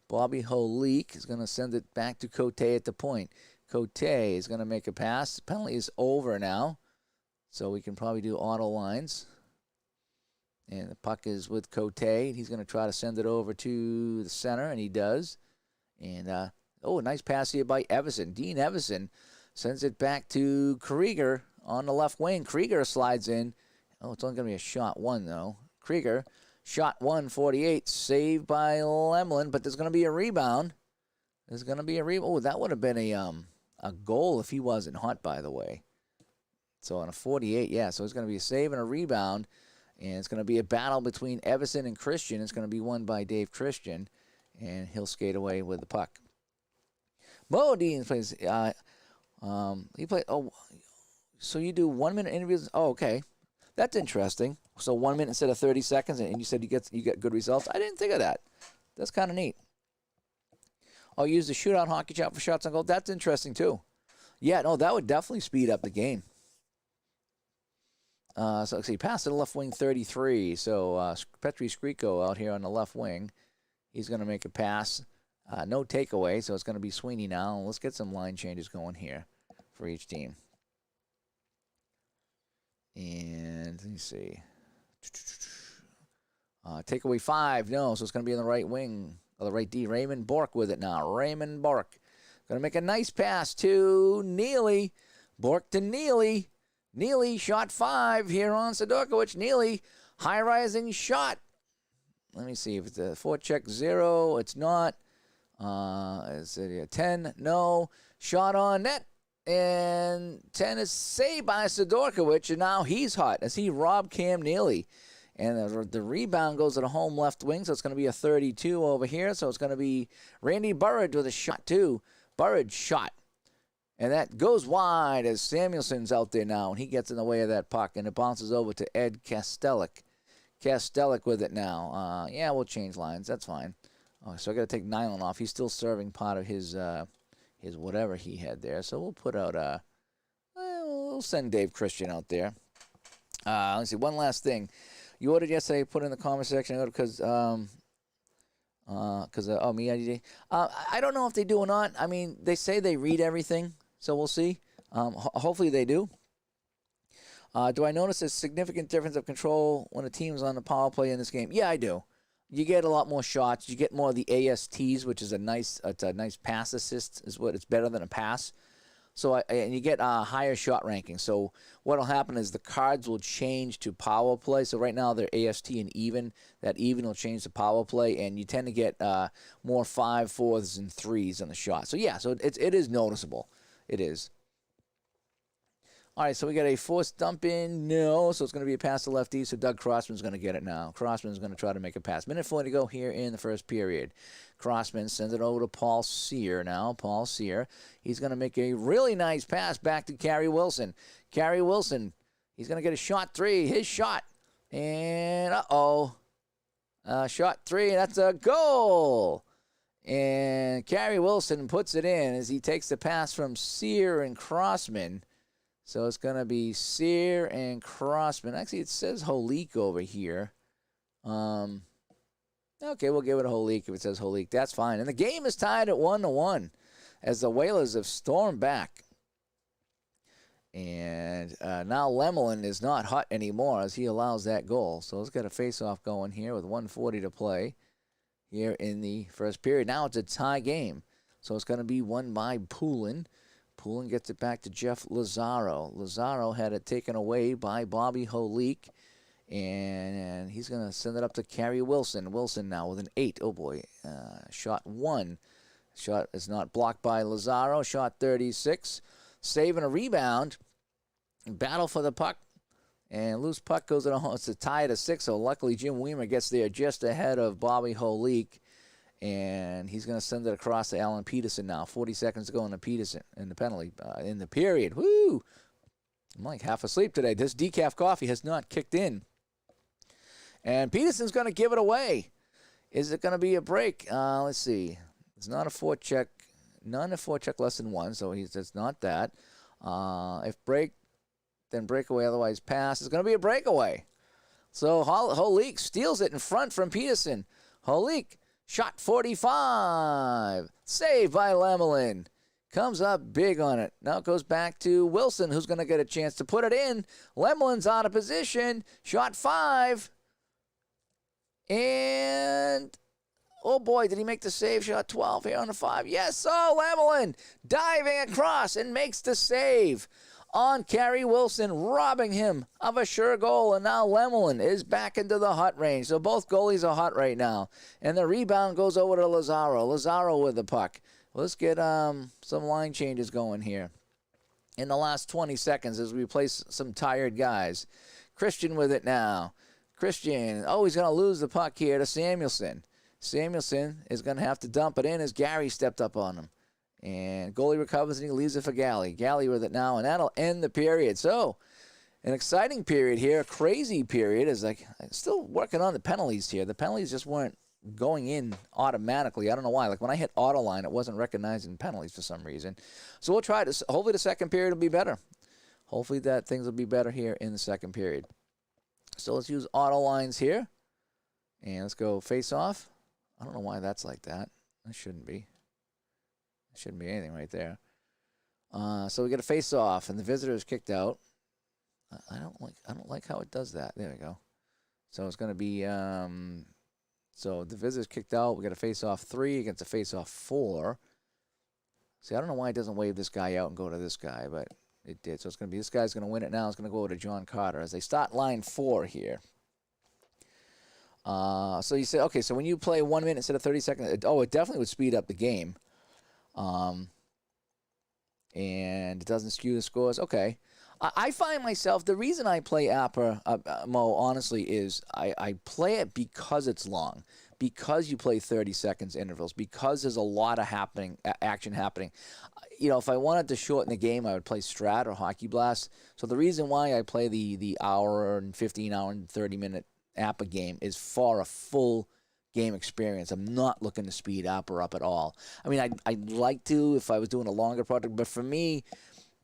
Bobby Holik is going to send it back to Cote at the point. Cote is going to make a pass. The penalty is over now. So we can probably do auto lines. And the puck is with Cote. He's going to try to send it over to the center, and he does. And, a nice pass here by Everson. Dean Everson sends it back to Krieger on the left wing. Krieger slides in. Oh, it's only going to be a shot 1, though. Krieger, shot 1, 48, saved by Lemelin, but there's going to be a rebound. There's going to be a rebound. Oh, that would have been a goal if he wasn't hot, by the way. So on a 48, yeah, so it's going to be a save and a rebound. And it's going to be a battle between Everson and Christian. It's going to be won by Dave Christian, and he'll skate away with the puck. Modine plays. He played. Oh, so you do 1 minute interviews? Oh, okay, that's interesting. So 1 minute instead of 30 seconds, and you said you get good results. I didn't think of that. That's kind of neat. Oh, use the shootout hockey chat for shots on goal. That's interesting too. Yeah, no, that would definitely speed up the game. So let's see, pass to the left wing 33. So Petri Skriko out here on the left wing. He's going to make a pass. No takeaway, so it's going to be Sweeney now. Let's get some line changes going here for each team. And let me see. Takeaway 5, no, so it's going to be on the right wing, or the right D. Raymond Bork with it now. Raymond Bork. Going to make a nice pass to Neely. Bork to Neely. Neely, shot 5 here on Sidorkiewicz. Neely, high-rising shot. Let me see if it's a forecheck 0. It's not. Is it 10? No. Shot on net. And 10 is saved by Sidorkiewicz, and now he's hot as he robbed Cam Neely. And the rebound goes to the home left wing, so it's going to be a 32 over here. So it's going to be Randy Burridge with a shot, too. Burridge shot. And that goes wide as Samuelson's out there now, and he gets in the way of that puck, and it bounces over to Ed Kastelik. Kastelik with it now. Yeah, we'll change lines. That's fine. Oh, so I got to take Nyland off. He's still serving part of his whatever he had there. So we'll put out we'll send Dave Christian out there. Let's see, one last thing. You ordered yesterday, put in the comment section because me, I don't know if they do or not. I mean, they say they read everything, so we'll see. Hopefully they do. Do I notice a significant difference of control when a team's on the power play in this game? Yeah, I do. You get a lot more shots. You get more of the ASTs, which is a nice pass assist. Is what it's better than a pass. So and you get higher shot ranking. So what will happen is the cards will change to power play. So right now they're AST and even. That even will change to power play, and you tend to get more 5, 4s, and 3s on the shot. So yeah, so it is noticeable. It is. All right, so we got a forced dump in. No, so it's going to be a pass to lefty. So Doug Crossman's going to get it now. Crossman's going to try to make a pass. Minute 40 to go here in the first period. Crossman sends it over to Paul Sear now. Paul Sear. He's going to make a really nice pass back to Carey Wilson. Carey Wilson, he's going to get a shot 3. His shot. And, shot 3. That's a goal. And Carey Wilson puts it in as he takes the pass from Sear and Crossman. So it's going to be Sear and Crossman. Actually, it says Holik over here. Okay, we'll give it a Holik if it says Holik. That's fine. And the game is tied at 1-1 as the Whalers have stormed back. And now Lemelin is not hot anymore as he allows that goal. So let's get a face-off going here with 1:40 to play here in the first period. Now it's a tie game. So it's going to be won by Poulin. Poulin gets it back to Jeff Lazaro. Lazaro had it taken away by Bobby Holik. And he's going to send it up to Carey Wilson. Wilson now with an 8. Oh, boy. Shot 1. Shot is not blocked by Lazaro. Shot 36. Save and a rebound. Battle for the puck. And loose puck goes to the home. It's a tie at 6. So luckily Jim Weimer gets there just ahead of Bobby Holik. And he's going to send it across to Alan Peterson now. 40 seconds to go in the Peterson in the penalty in the period. Woo! I'm like half asleep today. This decaf coffee has not kicked in. And Peterson's going to give it away. Is it going to be a break? Let's see. It's not a forecheck. None of forecheck less than 1, so it's not that. If break, then breakaway, otherwise pass. It's going to be a breakaway. So Holik steals it in front from Peterson. Holik. Shot 45. Saved by Lemelin. Comes up big on it. Now it goes back to Wilson, who's going to get a chance to put it in. Lemelin's out of position. Shot 5. And, oh boy, did he make the save? Shot 12 here on the 5. Yes, Lemelin diving across and makes the save on Carey Wilson, robbing him of a sure goal. And now Lemelin is back into the hot range. So both goalies are hot right now. And the rebound goes over to Lazaro. Lazaro with the puck. Let's get some line changes going here in the last 20 seconds as we replace some tired guys. Christian with it now. Christian, he's going to lose the puck here to Samuelson. Samuelson is going to have to dump it in as Gary stepped up on him. And goalie recovers and he leaves it for Galley. Galley with it now, and that'll end the period. So, an exciting period here, a crazy period. Is like still working on the penalties here. The penalties just weren't going in automatically. I don't know why. Like when I hit auto line, it wasn't recognizing penalties for some reason. So we'll try this. Hopefully the second period will be better. Hopefully that things will be better here in the second period. So let's use auto lines here. And let's go face off. I don't know why that's like that. That shouldn't be. Shouldn't be anything right there. So we get a face off, and the visitor is kicked out. I don't like how it does that. There we go. So it's going to be so the visitor's kicked out. We got a face off 3 against a face off 4. See, I don't know why it doesn't wave this guy out and go to this guy, but it did. So it's going to be this guy's going to win it now. It's going to go to John Carter as they start line 4 here. So you say, okay, so when you play 1 minute instead of 30 seconds, it definitely would speed up the game. And it doesn't skew the scores. Okay. I find myself, the reason I play APA, Mo, honestly, is I play it because it's long, because you play 30 seconds intervals, because there's a lot of action happening. You know, if I wanted to shorten the game, I would play Strat or Hockey Blast. So the reason why I play the hour and 15 hour and 30-minute APA game is for a full game experience. I'm not looking to speed APA up at all. I mean, I'd like to if I was doing a longer project, but for me,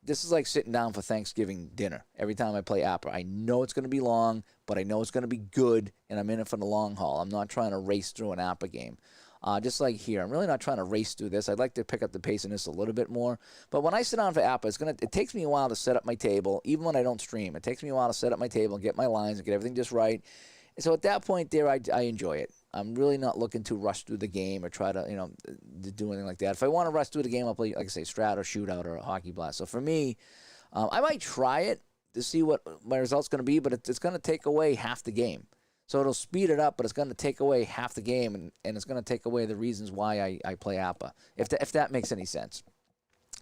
this is like sitting down for Thanksgiving dinner. Every time I play APA, I know it's going to be long, but I know it's going to be good, and I'm in it for the long haul. I'm not trying to race through an APA game. Just like here, I'm really not trying to race through this. I'd like to pick up the pace in this a little bit more. But when I sit down for APA, it takes me a while to set up my table, even when I don't stream. It takes me a while to set up my table and get my lines and get everything just right. And so at that point there, I enjoy it. I'm really not looking to rush through the game or try to, do anything like that. If I want to rush through the game, I'll play, like I say, Strat or Shootout or a Hockey Blast. So for me, I might try it to see what my result's going to be, but it's going to take away half the game. So it'll speed it up, but it's going to take away half the game, and it's going to take away the reasons why I play APA, if that makes any sense.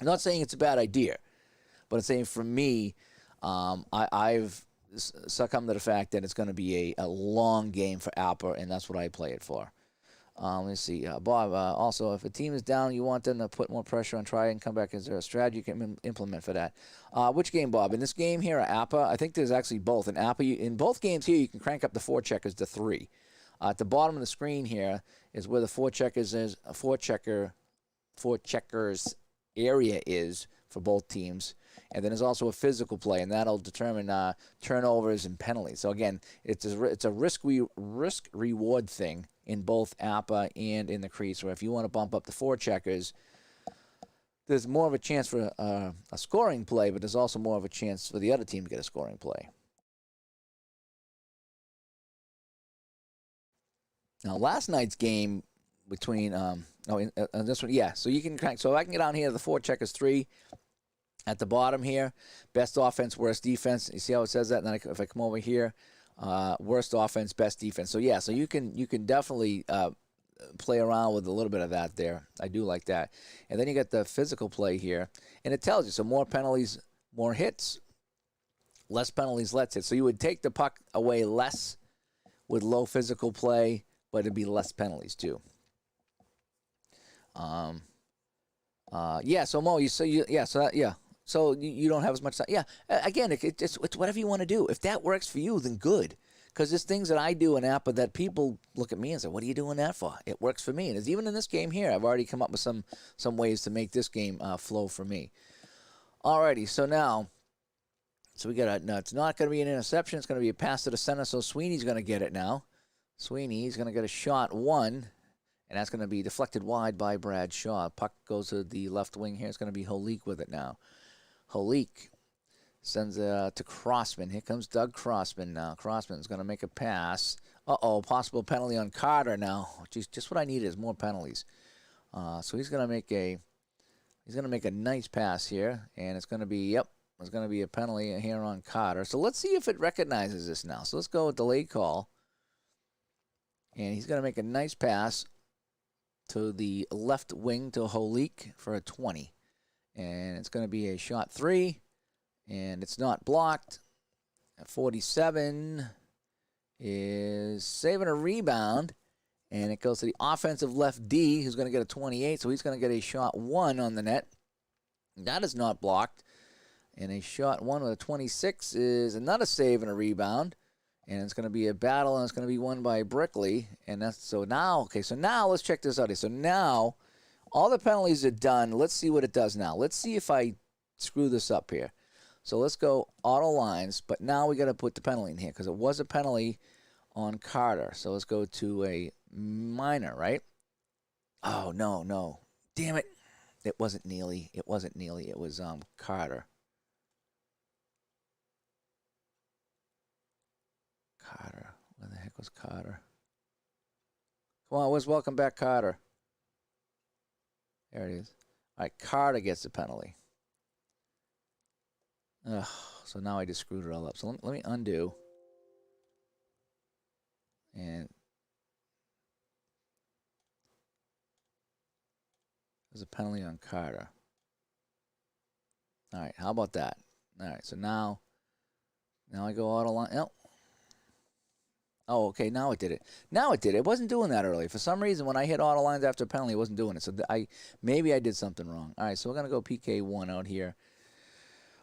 I'm not saying it's a bad idea, but I'm saying for me, I've succumbed to the fact that it's going to be a long game for APA, and that's what I play it for. Let's see. Bob, also, if a team is down, you want them to put more pressure on, try and come back. Is there a strategy you can implement for that? Which game, Bob? In this game here, APA, I think there's actually both. In APA, in both games here, you can crank up the forecheckers to 3. At the bottom of the screen here is where the forecheckers is. Forecheckers area is for both teams. And then there's also a physical play, and that'll determine turnovers and penalties. So again, it's a risk-reward thing in both APA and in the Crease, where if you want to bump up the forecheckers, there's more of a chance for a scoring play, but there's also more of a chance for the other team to get a scoring play. Now, last night's game between this one, yeah. So you can crank. So I can get down here to the forecheckers 3. At the bottom here, best offense, worst defense. You see how it says that? And then if I come over here, worst offense, best defense. So yeah, so you can definitely play around with a little bit of that there. I do like that. And then you got the physical play here, and it tells you so more penalties, more hits, less penalties, less hits. So you would take the puck away less with low physical play, but it'd be less penalties too. Yeah. So Mo, So you don't have as much time. Yeah, again, it's whatever you want to do. If that works for you, then good. Because there's things that I do in APA that people look at me and say, what are you doing that for? It works for me. And even in this game here, I've already come up with some ways to make this game flow for me. Alrighty, so now, we got no, it's not going to be an interception. It's going to be a pass to the center, so Sweeney's going to get it now. Sweeney's going to get a shot 1. And that's going to be deflected wide by Brad Shaw. Puck goes to the left wing here. It's going to be Holik with it now. Holik sends it to Crossman. Here comes Doug Crossman now. Crossman's going to make a pass. Possible penalty on Carter now. Geez, just what I need is more penalties. So he's going to make a nice pass here, and it's going to be there's going to be a penalty here on Carter. So let's see if it recognizes this now. So let's go with delayed call, and he's going to make a nice pass to the left wing to Holik for a 20. And it's going to be a shot 3, and it's not blocked. 47 is saving a rebound, and it goes to the offensive left D, who's going to get a 28, so he's going to get a shot 1 on the net. That is not blocked. And a shot 1 with a 26 is another save and a rebound. And it's going to be a battle, and it's going to be won by Brickley. And that's so now let's check this out. So now all the penalties are done. Let's see what it does now. Let's see if I screw this up here. So let's go auto lines, but now we got to put the penalty in here because it was a penalty on Carter. So let's go to a minor, right? Oh, no. Damn it. It wasn't Neely. It was Carter. Carter. Where the heck was Carter? Come on, where's welcome back Carter? There it is. All right, Carter gets the penalty. Ugh, so now I just screwed it all up. So let me undo. And There's a penalty on Carter. All right, how about that? All right, so now I go auto line. Oh. Oh, okay, now it did it. Now it did it. It wasn't doing that earlier. For some reason, when I hit auto lines after a penalty, it wasn't doing it. So maybe I did something wrong. All right, so we're going to go PK1 out here.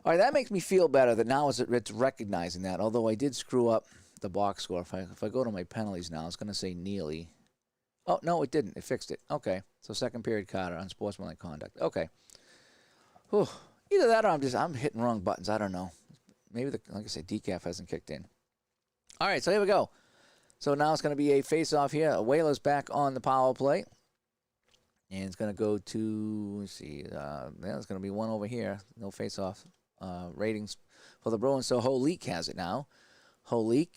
All right, that makes me feel better that now it's recognizing that, although I did screw up the box score. If I go to my penalties now, it's going to say Neely. Oh, no, it didn't. It fixed it. Okay, so second period Carter, unsportsmanlike conduct. Okay. Whew. Either that or I'm hitting wrong buttons. I don't know. Maybe, like I said, decaf hasn't kicked in. All right, so here we go. So now it's going to be a face-off here. Whalers back on the power play. And it's going to go to, let's see, there's going to be one over here. No face-off ratings for the Bruins. So Holik has it now. Holik.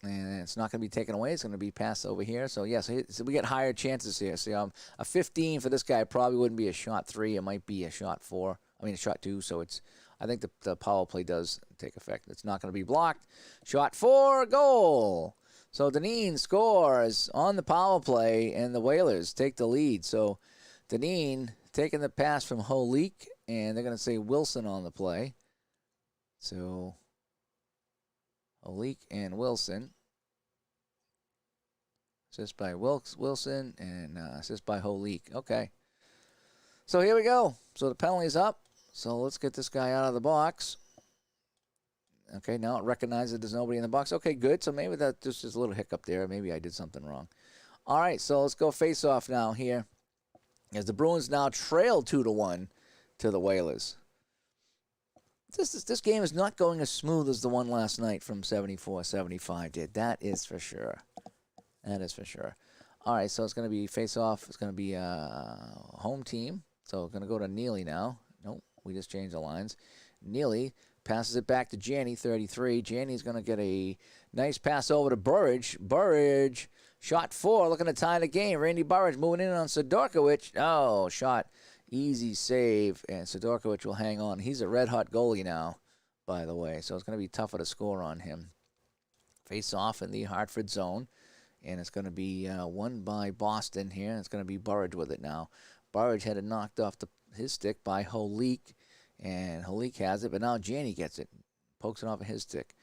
And it's not going to be taken away. It's going to be passed over here. So, yeah, so we get higher chances here. So a 15 for this guy probably wouldn't be a shot 3. It might be a shot 4. I mean, a shot 2. So I think the power play does take effect. It's not going to be blocked. Shot 4, goal. So Deneen scores on the power play, and the Whalers take the lead. So Deneen taking the pass from Holik, and they're going to say Wilson on the play. So Holik and Wilson. Assist by Wilson, and assist by Holik. Okay. So here we go. So the penalty's up. So let's get this guy out of the box. Okay, now it recognizes there's nobody in the box. Okay, good. So maybe that just is a little hiccup there. Maybe I did something wrong. All right, so let's go face-off now here. As the Bruins now trail 2-1 to the Whalers. This game is not going as smooth as the one last night from 74-75 did. That is for sure. That is for sure. All right, so it's going to be face-off. It's going to be home team. So we're going to go to Neely now. Nope, we just changed the lines. Neely passes it back to Janney, 33. Janney's going to get a nice pass over to Burridge. Burridge, shot 4, looking to tie the game. Randy Burridge moving in on Sidorkiewicz. Oh, shot. Easy save, and Sidorkiewicz will hang on. He's a red-hot goalie now, by the way, so it's going to be tougher to score on him. Face off in the Hartford zone, and it's going to be won by Boston here. It's going to be Burridge with it now. Burridge had it knocked off his stick by Holik, and Holik has it, but now Janney gets it, pokes it off of his stick.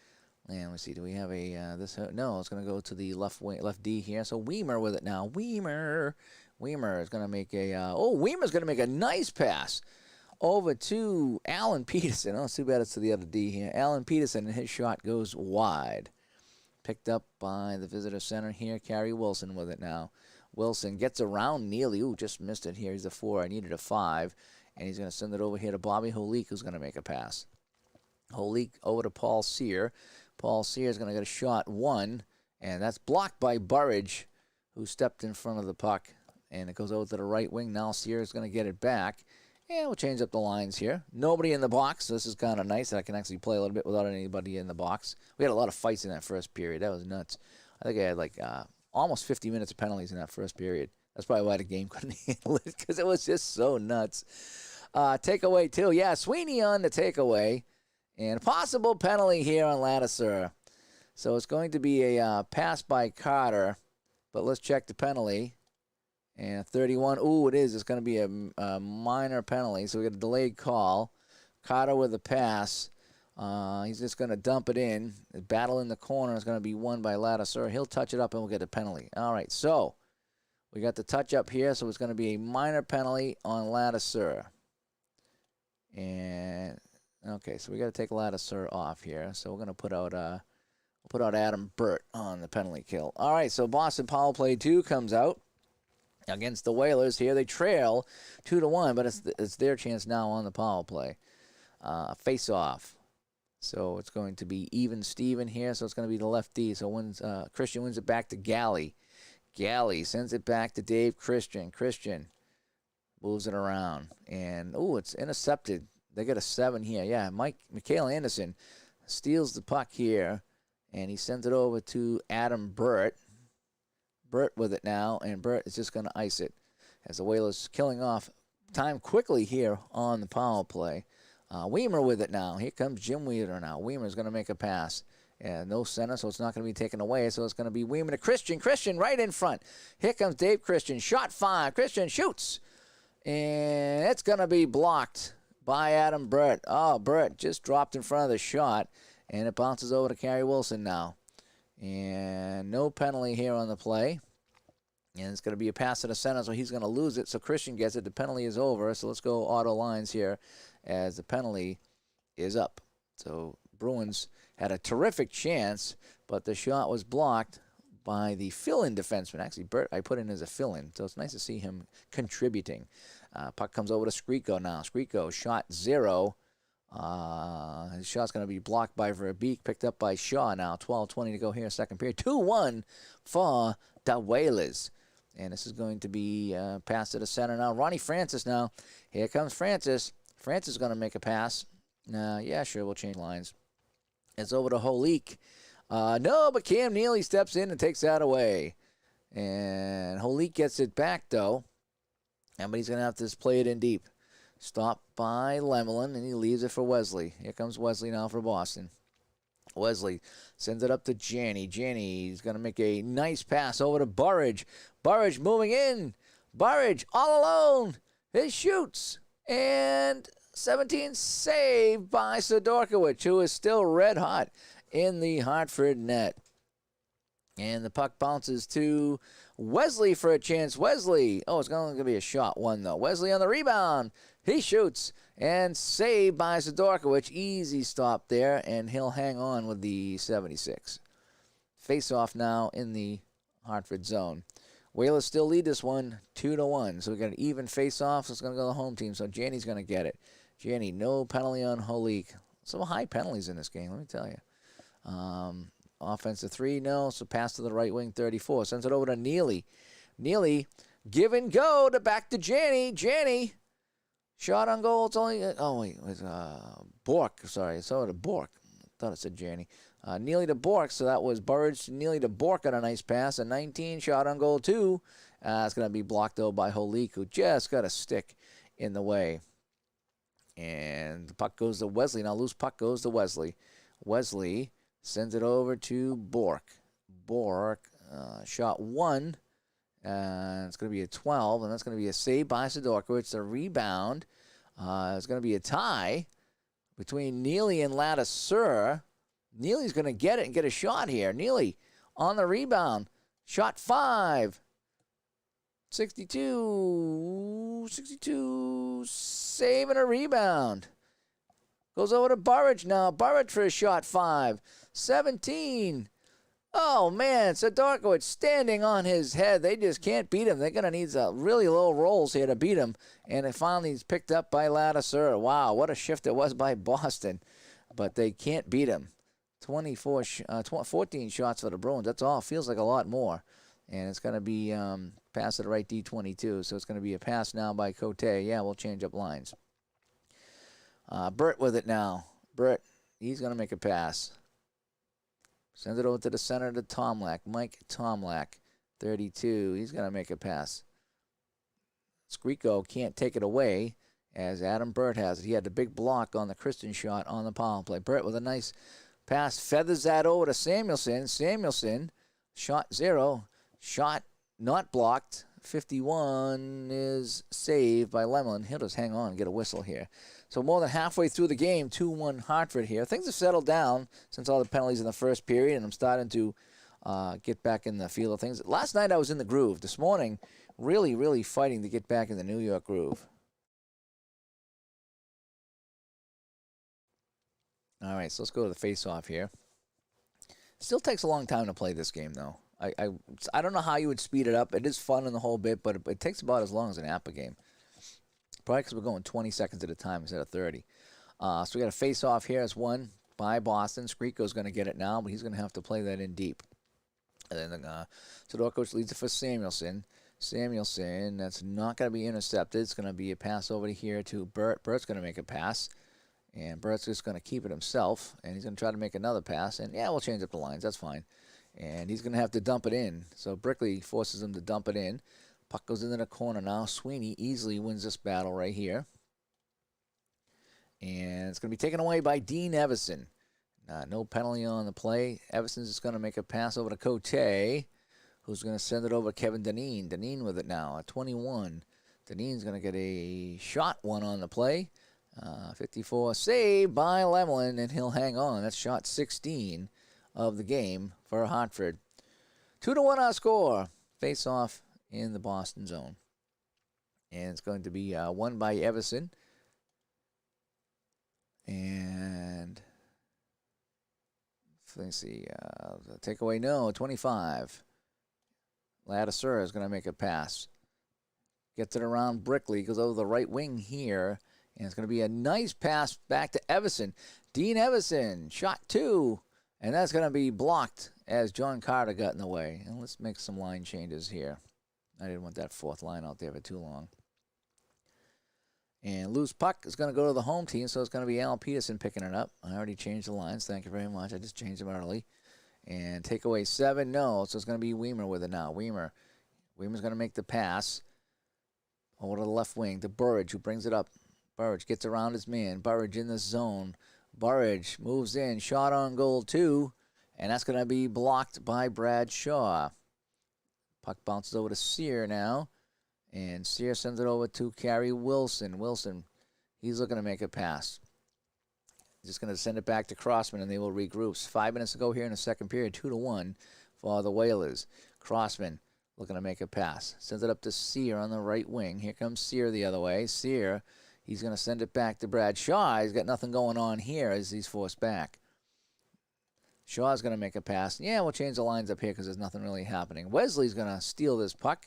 And let's see, do we have a no? It's going to go to the left D here. So Weimer with it now. Weimer is going to make Weimer's going to make a nice pass over to Alan Peterson. Oh, it's too bad it's to the other D here. Alan Peterson, and his shot goes wide. Picked up by the visitor center here. Carey Wilson with it now. Wilson gets around Neely. Ooh, just missed it here. He's a 4. I needed a 5. And he's going to send it over here to Bobby Holik, who's going to make a pass. Holik over to Paul Sear. Paul Sear is going to get a shot 1, and that's blocked by Burridge, who stepped in front of the puck. And it goes over to the right wing. Now Sear is going to get it back. And we'll change up the lines here. Nobody in the box, so this is kind of nice that I can actually play a little bit without anybody in the box. We had a lot of fights in that first period. That was nuts. I think I had like almost 50 minutes of penalties in that first period. That's probably why the game couldn't handle it, because it was just so nuts. Takeaway, too. Yeah, Sweeney on the takeaway. And a possible penalty here on Ladouceur. So it's going to be a pass by Carter. But let's check the penalty. And 31. Ooh, it is. It's going to be a minor penalty. So we got a delayed call. Carter with a pass. He's just going to dump it in. The battle in the corner is going to be won by Ladouceur. He'll touch it up and we'll get a penalty. All right, so we got the touch up here. So it's going to be a minor penalty on Ladouceur. And okay, so we got to take Ladouceur off here. So we're going to put out Adam Burt on the penalty kill. All right, so Boston power play 2 comes out against the Whalers here. They trail 2-1, but it's their chance now on the power play. Face off. So it's going to be even Steven here. So it's going to be the left D. So Christian wins it back to Galley. Galley sends it back to Dave Christian. Christian moves it around. And, it's intercepted. They get a 7 here. Yeah, Mikhail Anderson steals the puck here, and he sends it over to Adam Burt. Burt with it now, and Burt is just going to ice it as the Whalers killing off time quickly here on the power play. Weimer with it now. Here comes Jim Weimer now. Weimer's going to make a pass. And no center, so it's not going to be taken away. So it's going to be Weimer to Christian. Christian right in front. Here comes Dave Christian. Shot 5. Christian shoots. And it's going to be blocked by Adam Burt. Oh, Burt just dropped in front of the shot, and it bounces over to Kerry Wilson now. And no penalty here on the play. And it's going to be a pass to the center, so he's going to lose it. So Christian gets it. The penalty is over. So let's go auto lines here as the penalty is up. So Bruins had a terrific chance, but the shot was blocked by the fill-in defenseman. Actually, Burt I put in as a fill-in, so it's nice to see him contributing. Puck comes over to Skriko now. Skriko, shot 0. His shot's going to be blocked by Verbeek, picked up by Shaw now. 12:20 to go here, second period. 2-1 for the Whalers. And this is going to be passed to the center now. Ronnie Francis now. Here comes Francis. Francis is going to make a pass. Yeah, sure, we'll change lines. It's over to Holik. No, but Cam Neely steps in and takes that away. And Holik gets it back, though. But he's going to have to just play it in deep. Stopped by Lemelin, and he leaves it for Wesley. Here comes Wesley now for Boston. Wesley sends it up to Janney. Janney's going to make a nice pass over to Burridge. Burridge moving in. Burridge all alone. He shoots. And 17 saved by Sidorkiewicz, who is still red hot in the Hartford net. And the puck bounces to Wesley for a chance. Wesley. Oh, it's going to be a shot one, though. Wesley on the rebound. He shoots. And saved by Sidorkiewicz. Easy stop there, and he'll hang on with the 76. Face-off now in the Hartford zone. Whalers still lead this one 2-1. So we got an even face-off. So it's going to go to the home team. So Janney's going to get it. Janney, no penalty on Holik. Some high penalties in this game, let me tell you. Offensive 3, no. So pass to the right wing, 34. Sends it over to Neely. Neely, give and go to back to Janney. Janney, shot on goal. It's only, oh, wait, it was Bork. Sorry, it's over to Bork. I thought it said Janney. Neely to Bork, so that was Burridge to Neely to Bork on a nice pass. A 19 shot on goal, too. It's going to be blocked, though, by Holik, who just got a stick in the way. And the puck goes to Wesley. Now loose puck goes to Wesley. Wesley sends it over to Bork. Bork, shot 1. It's going to be a 12, and that's going to be a save by Sidorkiewicz. A rebound. It's going to be a tie between Neely and Ladouceur. Neely's going to get it and get a shot here. Neely on the rebound. Shot 5. 62. Save and a rebound. Goes over to Burridge now. Burridge for a shot 5. 17. Oh, man. Sidorkiewicz standing on his head. They just can't beat him. They're going to need really low rolls here to beat him. And it finally is picked up by Ladouceur. Wow, what a shift it was by Boston. But they can't beat him. 14 shots for the Bruins. That's all. Feels like a lot more. And it's going to be pass to the right D22. So it's going to be a pass now by Cote. Yeah, we'll change up lines. Burt with it now. Burt, he's going to make a pass. Sends it over to the center to Tomlak. Mike Tomlak, 32. He's going to make a pass. Skriko can't take it away as Adam Burt has it. He had the big block on the Christian shot on the power play. Burt with a nice pass. Feathers that over to Samuelson. Samuelson, shot 0. Shot not blocked. 51 is saved by Lemon. He'll just hang on and get a whistle here. So more than halfway through the game, 2-1 Hartford here. Things have settled down since all the penalties in the first period, and I'm starting to get back in the feel of things. Last night I was in the groove. This morning, really, really fighting to get back in the New York groove. All right, so let's go to the face-off here. Still takes a long time to play this game, though. I don't know how you would speed it up. It is fun in the whole bit, but it takes about as long as an APA game. Probably because we're going 20 seconds at a time instead of 30. So we got a face-off here. It's won by Boston. Skriko's going to get it now, but he's going to have to play that in deep. And then Sidorkiewicz leads it for Samuelson. Samuelson, that's not going to be intercepted. It's going to be a pass over here to Burt. Burt's going to make a pass. And Burt's just going to keep it himself. And he's going to try to make another pass. And, yeah, we'll change up the lines. That's fine. And he's going to have to dump it in. So Brickley forces him to dump it in. Puck goes into the corner now. Sweeney easily wins this battle right here. And it's going to be taken away by Dean Everson. No penalty on the play. Everson's just going to make a pass over to Cote, who's going to send it over to Kevin Dineen. Dineen with it now at 21. Deneen's going to get a shot one on the play. 54 saved by Lemelin, and he'll hang on. That's shot 16 of the game for Hartford. 2-1 our score. Face off in the Boston zone. And it's going to be won by Everson. And let's see, takeaway, no, 25. Ladisura is going to make a pass. Gets it around Brickley, goes over the right wing here. And it's going to be a nice pass back to Everson. Dean Everson, shot 2. And that's going to be blocked as John Carter got in the way. And let's make some line changes here. I didn't want that fourth line out there for too long. And loose puck is going to go to the home team, so it's going to be Alan Peterson picking it up. I already changed the lines. Thank you very much. I just changed them early. And takeaway 7, no. So it's going to be Weimer with it now. Weimer's going to make the pass over to the left wing to Burridge, who brings it up. Burridge gets around his man. Burridge in the zone. Burridge moves in. Shot on goal 2. And that's going to be blocked by Brad Shaw. Puck bounces over to Sear now. And Sear sends it over to Carey Wilson. Wilson, he's looking to make a pass. Just going to send it back to Crossman, and they will regroup. 5 minutes to go here in the second period. 2-1 for the Whalers. Crossman looking to make a pass. Sends it up to Sear on the right wing. Here comes Sear the other way. Sear, he's going to send it back to Brad Shaw. He's got nothing going on here as he's forced back. Shaw's going to make a pass. Yeah, we'll change the lines up here because there's nothing really happening. Wesley's going to steal this puck.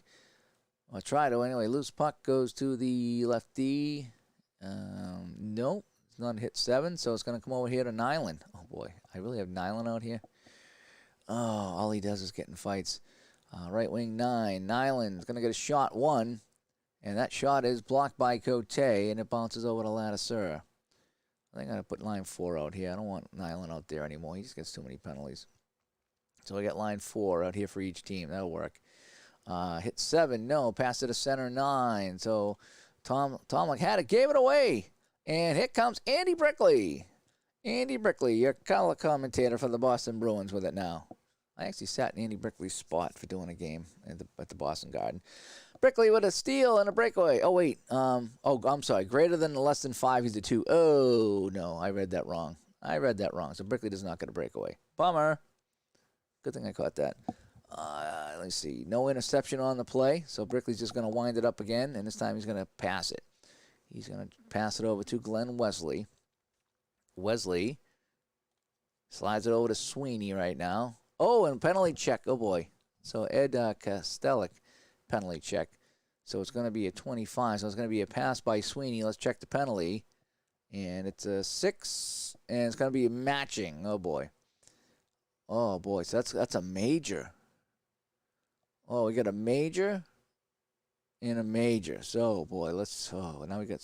I'll try to anyway. Loose puck goes to the lefty. Nope, it's not hit 7, so it's going to come over here to Nyland. Oh, boy. I really have Nyland out here. Oh, all he does is get in fights. Right wing 9. Nyland's going to get a shot 1, and that shot is blocked by Cote, and it bounces over to Ladisura. I think I'm going to put line 4 out here. I don't want Nyland out there anymore. He just gets too many penalties. So I got line 4 out here for each team. That'll work. Hit 7, no. Pass it to center 9. So Tom McHattie gave it away. And here comes Andy Brickley. Andy Brickley, your color commentator for the Boston Bruins with it now. I actually sat in Andy Brickley's spot for doing a game at the Boston Garden. Brickley with a steal and a breakaway. Oh, wait. I'm sorry. Greater than or less than 5, he's a 2. Oh, no. I read that wrong. So Brickley does not get a breakaway. Bummer. Good thing I caught that. Let's see. No interception on the play. So Brickley's just going to wind it up again, and this time he's going to pass it. He's going to pass it over to Glenn Wesley. Wesley slides it over to Sweeney right now. Oh, and penalty check. Oh, boy. So Ed Kostelik, penalty check. So it's going to be a 25. So it's going to be a pass by Sweeney. Let's check the penalty. And it's a 6, and it's going to be matching. Oh, boy. Oh, boy. So that's a major. Oh, we got a major and a major. So, boy, now we got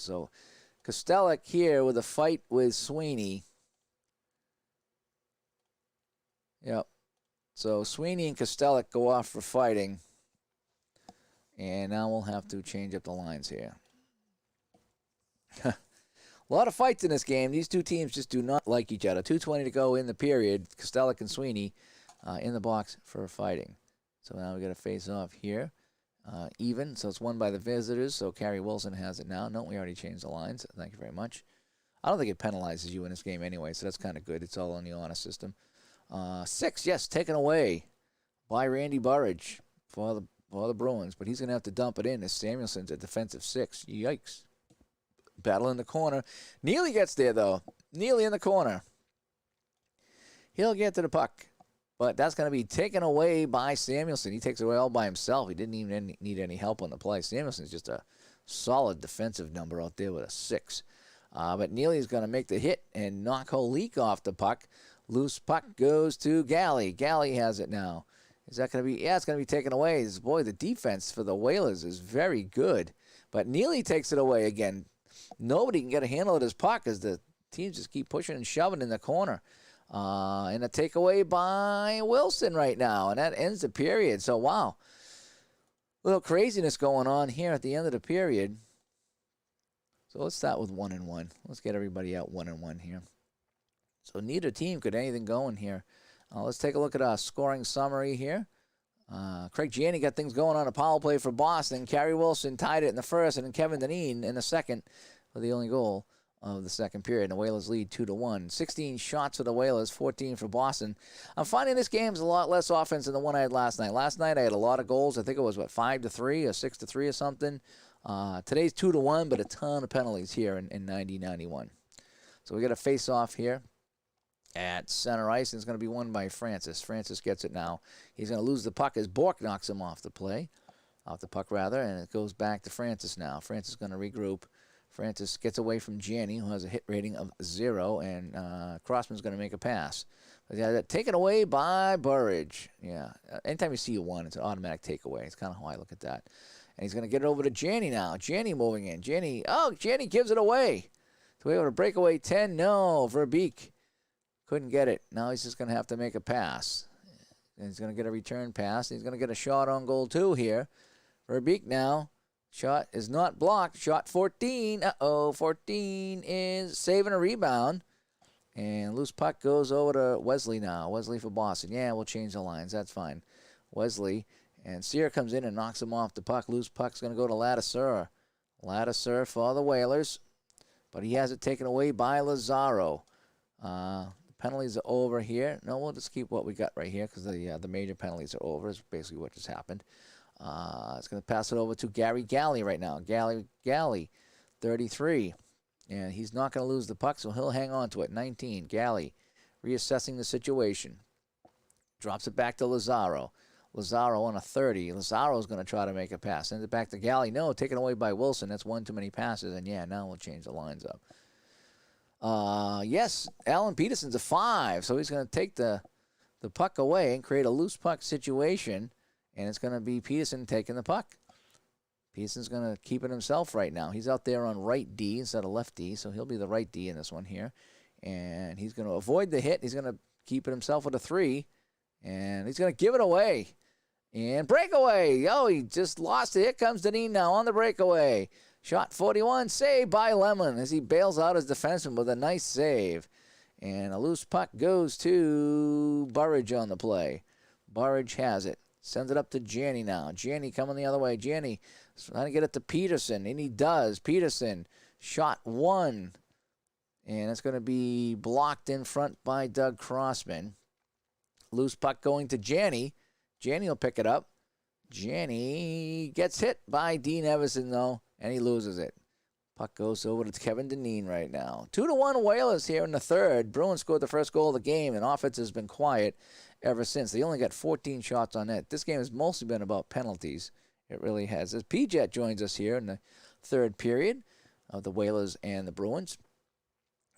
Kostelik here with a fight with Sweeney. Yep. So Sweeney and Kostelik go off for fighting. And now we'll have to change up the lines here. A lot of fights in this game. These two teams just do not like each other. 2:20 to go in the period. Kostelik and Sweeney in the box for fighting. So now we got a face-off here. Even, so it's won by the visitors. So Carey Wilson has it now. No, we already changed the lines. Thank you very much. I don't think it penalizes you in this game anyway, so that's kind of good. It's all on the honor system. 6, yes, taken away by Randy Burridge for the Bruins, but he's going to have to dump it in as Samuelson's a defensive 6. Yikes. Battle in the corner. Neely gets there, though. Neely in the corner. He'll get to the puck. But that's going to be taken away by Samuelson. He takes it away all by himself. He didn't even need any help on the play. Samuelson's just a solid defensive number out there with a 6. But Neely's going to make the hit and knock Holik off the puck. Loose puck goes to Galley. Galley has it now. Is that going to be? Yeah, it's going to be taken away. Boy, the defense for the Whalers is very good. But Neely takes it away again. Nobody can get a handle of his puck as the teams just keep pushing and shoving in the corner. And a takeaway by Wilson right now. And that ends the period. So, wow. Little craziness going on here at the end of the period. So let's start with 1-1. Let's get everybody out 1-1 here. So neither team could anything going here. Let's take a look at our scoring summary here. Craig Gianni got things going on a power play for Boston. Kerry Wilson tied it in the first, and then Kevin Dineen in the second for the only goal of the second period. And the Whalers lead 2-1. 16 shots for the Whalers, 14 for Boston. I'm finding this game's a lot less offense than the one I had last night. Last night I had a lot of goals. I think it was, 5-3 or 6-3 or something. Today's 2-1, but a ton of penalties here in 90-91. So we got a face-off here at center ice, and it's going to be won by Francis. Francis gets it now. He's going to lose the puck as Bork knocks him off the puck, and it goes back to Francis now. Francis is going to regroup. Francis gets away from Gianni, who has a hit rating of 0, and Crossman's going to make a pass. But yeah, taken away by Burridge. Yeah, anytime you see a 1, it's an automatic takeaway. It's kind of how I look at that. And he's going to get it over to Gianni now. Gianni moving in. Gianni gives it away. So we able to break away 10. No, Verbeek couldn't get it. Now he's just going to have to make a pass. And he's going to get a return pass. He's going to get a shot on goal 2 here. Verbeek now. Shot is not blocked. Shot 14. 14 is saving a rebound. And loose puck goes over to Wesley now. Wesley for Boston. Yeah, we'll change the lines. That's fine. Wesley. And Sear comes in and knocks him off the puck. Loose puck's going to go to Ladouceur. Ladouceur for the Whalers. But he has it taken away by Lazaro. Penalties are over here. No, we'll just keep what we got right here because the major penalties are over. Is basically what just happened. It's going to pass it over to Gary Galley right now. Galley, 33. And he's not going to lose the puck, so he'll hang on to it. 19. Galley reassessing the situation. Drops it back to Lazaro. Lazaro on a 30. Lazaro's going to try to make a pass. Sends it back to Galley. No, taken away by Wilson. That's one too many passes. And yeah, now we'll change the lines up. Yes, Alan Peterson's a 5, so he's going to take the puck away and create a loose puck situation, and it's going to be Peterson taking the puck. Peterson's going to keep it himself right now. He's out there on right D instead of left D, so he'll be the right D in this one here, and he's going to avoid the hit. He's going to keep it himself with a 3, and he's going to give it away. And breakaway. Oh, he just lost it. Here comes Dineen now on the breakaway. Shot 41, saved by Lemon as he bails out his defenseman with a nice save. And a loose puck goes to Burridge on the play. Burridge has it. Sends it up to Gianni now. Gianni coming the other way. Gianni trying to get it to Peterson, and he does. Peterson, shot 1. And it's going to be blocked in front by Doug Crossman. Loose puck going to Gianni. Gianni will pick it up. Gianni gets hit by Dean Everson, though, and he loses it. Puck goes over to Kevin Dineen right now. 2-1 Whalers here in the third. Bruins scored the first goal of the game, and offense has been quiet ever since. They only got 14 shots on net. This game has mostly been about penalties. It really has. As P-Jet joins us here in the third period of the Whalers and the Bruins.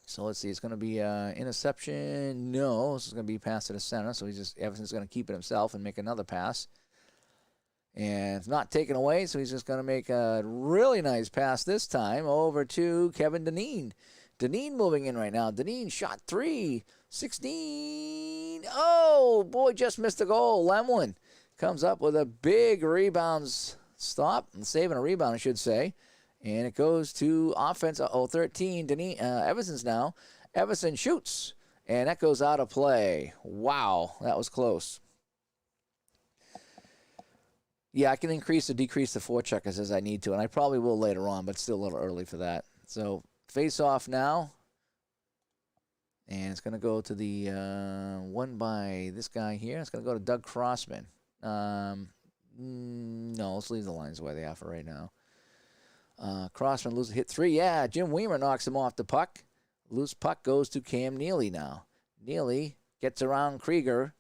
So let's see. It's going to be interception. No, this is going to be pass to the center. So Everson's going to keep it himself and make another pass. And it's not taken away, so he's just going to make a really nice pass this time over to Kevin Dineen. Dineen moving in right now. Dineen shot 3, 16. Oh, boy, just missed the goal. Lemlin comes up with a big rebounds stop, saving a rebound, I should say. And it goes to offense. 13. Dineen, Everson's now. Everson shoots, and that goes out of play. Wow, that was close. Yeah, I can increase or decrease the forecheckers as I need to, and I probably will later on, but it's still a little early for that. So, face off now. And it's going to go to the one by this guy here. It's going to go to Doug Crossman. No, let's leave the lines the way they are for right now. Crossman loses hit 3. Yeah, Jim Weimer knocks him off the puck. Loose puck goes to Cam Neely now. Neely gets around Krieger.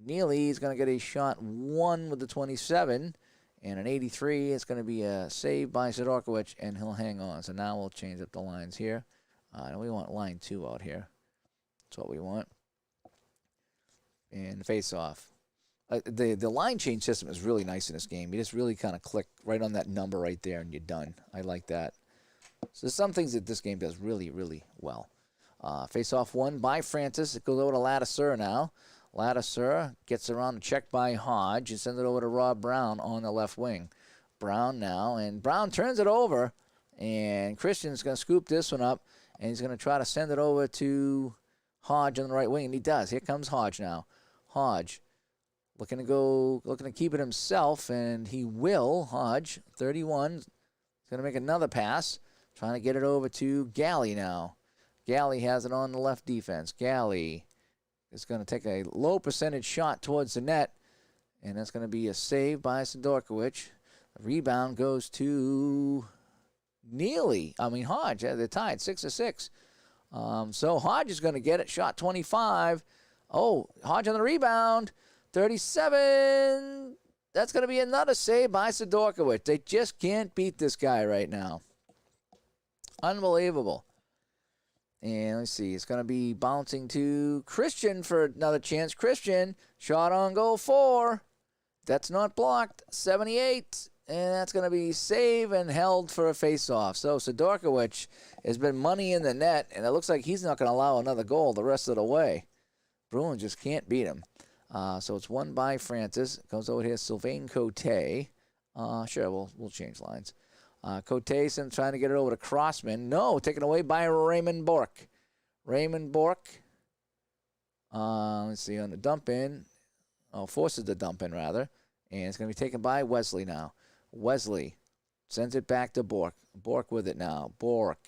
Neely is going to get a shot 1 with the 27, and an 83. It's going to be a save by Sidorkiewicz, and he'll hang on. So now we'll change up the lines here. And we want line 2 out here. That's what we want. And face off. The line change system is really nice in this game. You just really kind of click right on that number right there, and you're done. I like that. So there's some things that this game does really, really well. Face off 1 by Francis. It goes over to Ladouceur now. Ladouceur gets around the check by Hodge and sends it over to Rob Brown on the left wing. Brown now, and Brown turns it over, and Christian's going to scoop this one up, and he's going to try to send it over to Hodge on the right wing, and he does. Here comes Hodge now. Hodge looking to keep it himself, and he will. Hodge, 31, is going to make another pass, trying to get it over to Galley now. Galley has it on the left defense. Galley is going to take a low percentage shot towards the net, and that's going to be a save by Sidorkiewicz. The rebound goes to Hodge. They're tied 6-6. So Hodge is going to get it. Shot 25. Oh, Hodge on the rebound. 37. That's going to be another save by Sidorkiewicz. They just can't beat this guy right now. Unbelievable. And let's see. It's going to be bouncing to Christian for another chance. Christian, shot on goal 4. That's not blocked. 78. And that's going to be saved and held for a face-off. So Sidorkiewicz has been money in the net, and it looks like he's not going to allow another goal the rest of the way. Bruins just can't beat him. So it's won by Francis. Goes over here, Sylvain Cote. Sure, we'll change lines. Cote trying to get it over to Crossman. No, taken away by Raymond Bourque. Raymond Bourque. Let's see, on the dump-in. Forces the dump-in, rather. And it's going to be taken by Wesley now. Wesley sends it back to Bourque. Bourque with it now. Bourque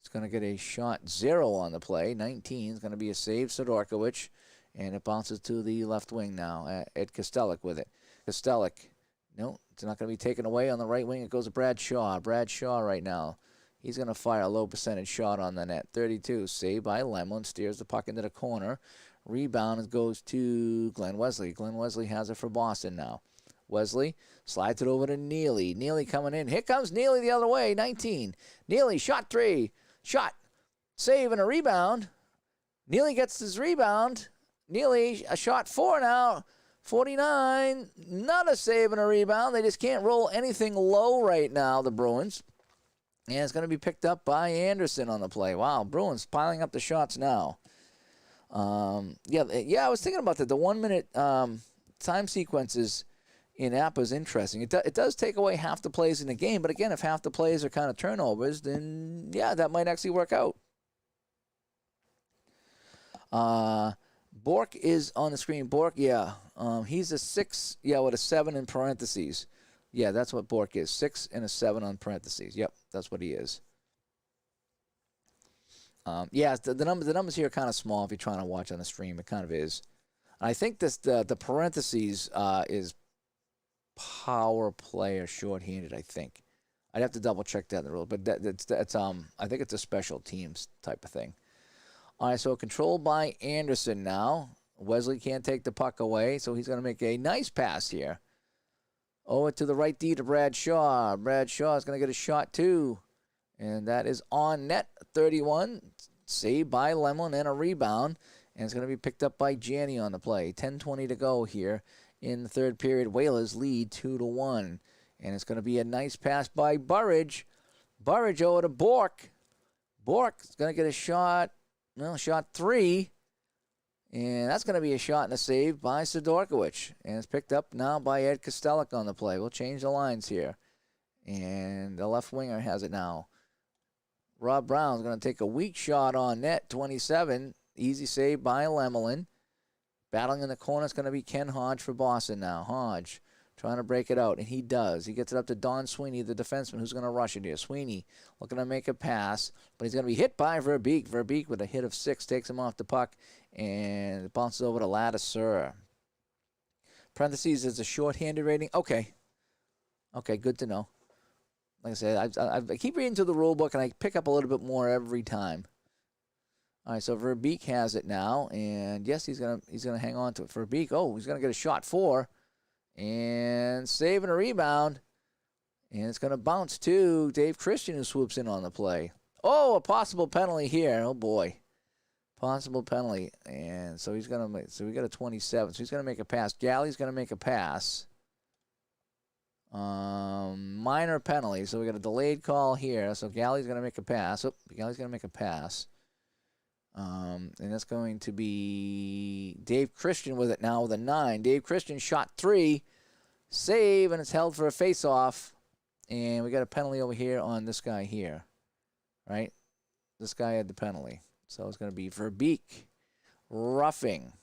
is going to get a shot 0 on the play. 19 is going to be a save, Sidorkiewicz. And it bounces to the left wing now. Ed Kostelic with it. Kostelic, no, it's not going to be taken away on the right wing. It goes to Brad Shaw. Brad Shaw right now. He's going to fire a low percentage shot on the net. 32, saved by Lemon. Steers the puck into the corner. Rebound goes to Glenn Wesley. Glenn Wesley has it for Boston now. Wesley slides it over to Neely. Neely coming in. Here comes Neely the other way. 19. Neely, shot 3. Shot. Save and a rebound. Neely gets his rebound. Neely, a shot 4 now. 49. Not a save and a rebound. They just can't roll anything low right now, the Bruins. And it's going to be picked up by Anderson on the play. Wow, Bruins piling up the shots now. Yeah, I was thinking about that. The 1 minute time sequences in APA is interesting. It does take away half the plays in the game, but again, if half the plays are kind of turnovers, then yeah, that might actually work out. Bourque is on the screen. Bourque, yeah. He's a 6, yeah, with a 7 in parentheses. Yeah, that's what Bourque is. 6 and a 7 on parentheses. Yep, that's what he is. Yeah, the numbers here are kind of small if you're trying to watch on the stream. It kind of is. I think the parentheses is power play or shorthanded, I think. I'd have to double check that in the rule, but that's I think it's a special teams type of thing. All right, so controlled by Anderson now. Wesley can't take the puck away, so he's going to make a nice pass here. Over to the right D to Brad Shaw. Brad Shaw is going to get a shot too, and that is on net. 31, saved by Lemon and a rebound, and it's going to be picked up by Janney on the play. 10:20 to go here in the third period. Whalers lead 2-1, and it's going to be a nice pass by Burridge. Burridge over to Bourque. Bourque is going to get a shot. No, shot 3. And that's going to be a shot and a save by Sidorkiewicz. And it's picked up now by Ed Kostelic on the play. We'll change the lines here. And the left winger has it now. Rob Brown's going to take a weak shot on net. 27. Easy save by Lemelin. Battling in the corner is going to be Ken Hodge for Boston now. Hodge trying to break it out, and he does. He gets it up to Don Sweeney, the defenseman, who's going to rush it here. Sweeney looking to make a pass, but he's going to be hit by Verbeek. Verbeek with a hit of 6 takes him off the puck, and it bounces over to Ladouceur. Parentheses is a shorthanded rating. Okay, good to know. Like I said, I keep reading through the rule book, and I pick up a little bit more every time. All right, so Verbeek has it now, and yes, he's gonna hang on to it. Verbeek, he's gonna get a shot 4. And save and a rebound. And it's going to bounce to Dave Christian, who swoops in on the play. Oh, a possible penalty here. Oh, boy. Possible penalty. And so he's going to make, so we got a 27. So he's going to make a pass. Galley's going to make a pass. Minor penalty. So we got a delayed call here. So Galley's going to make a pass. Galley's going to make a pass. And that's going to be Dave Christian with it now with a 9. Dave Christian shot 3, save, and it's held for a face-off. And we got a penalty over here on this guy here, right? This guy had the penalty. So it's going to be Verbeek roughing.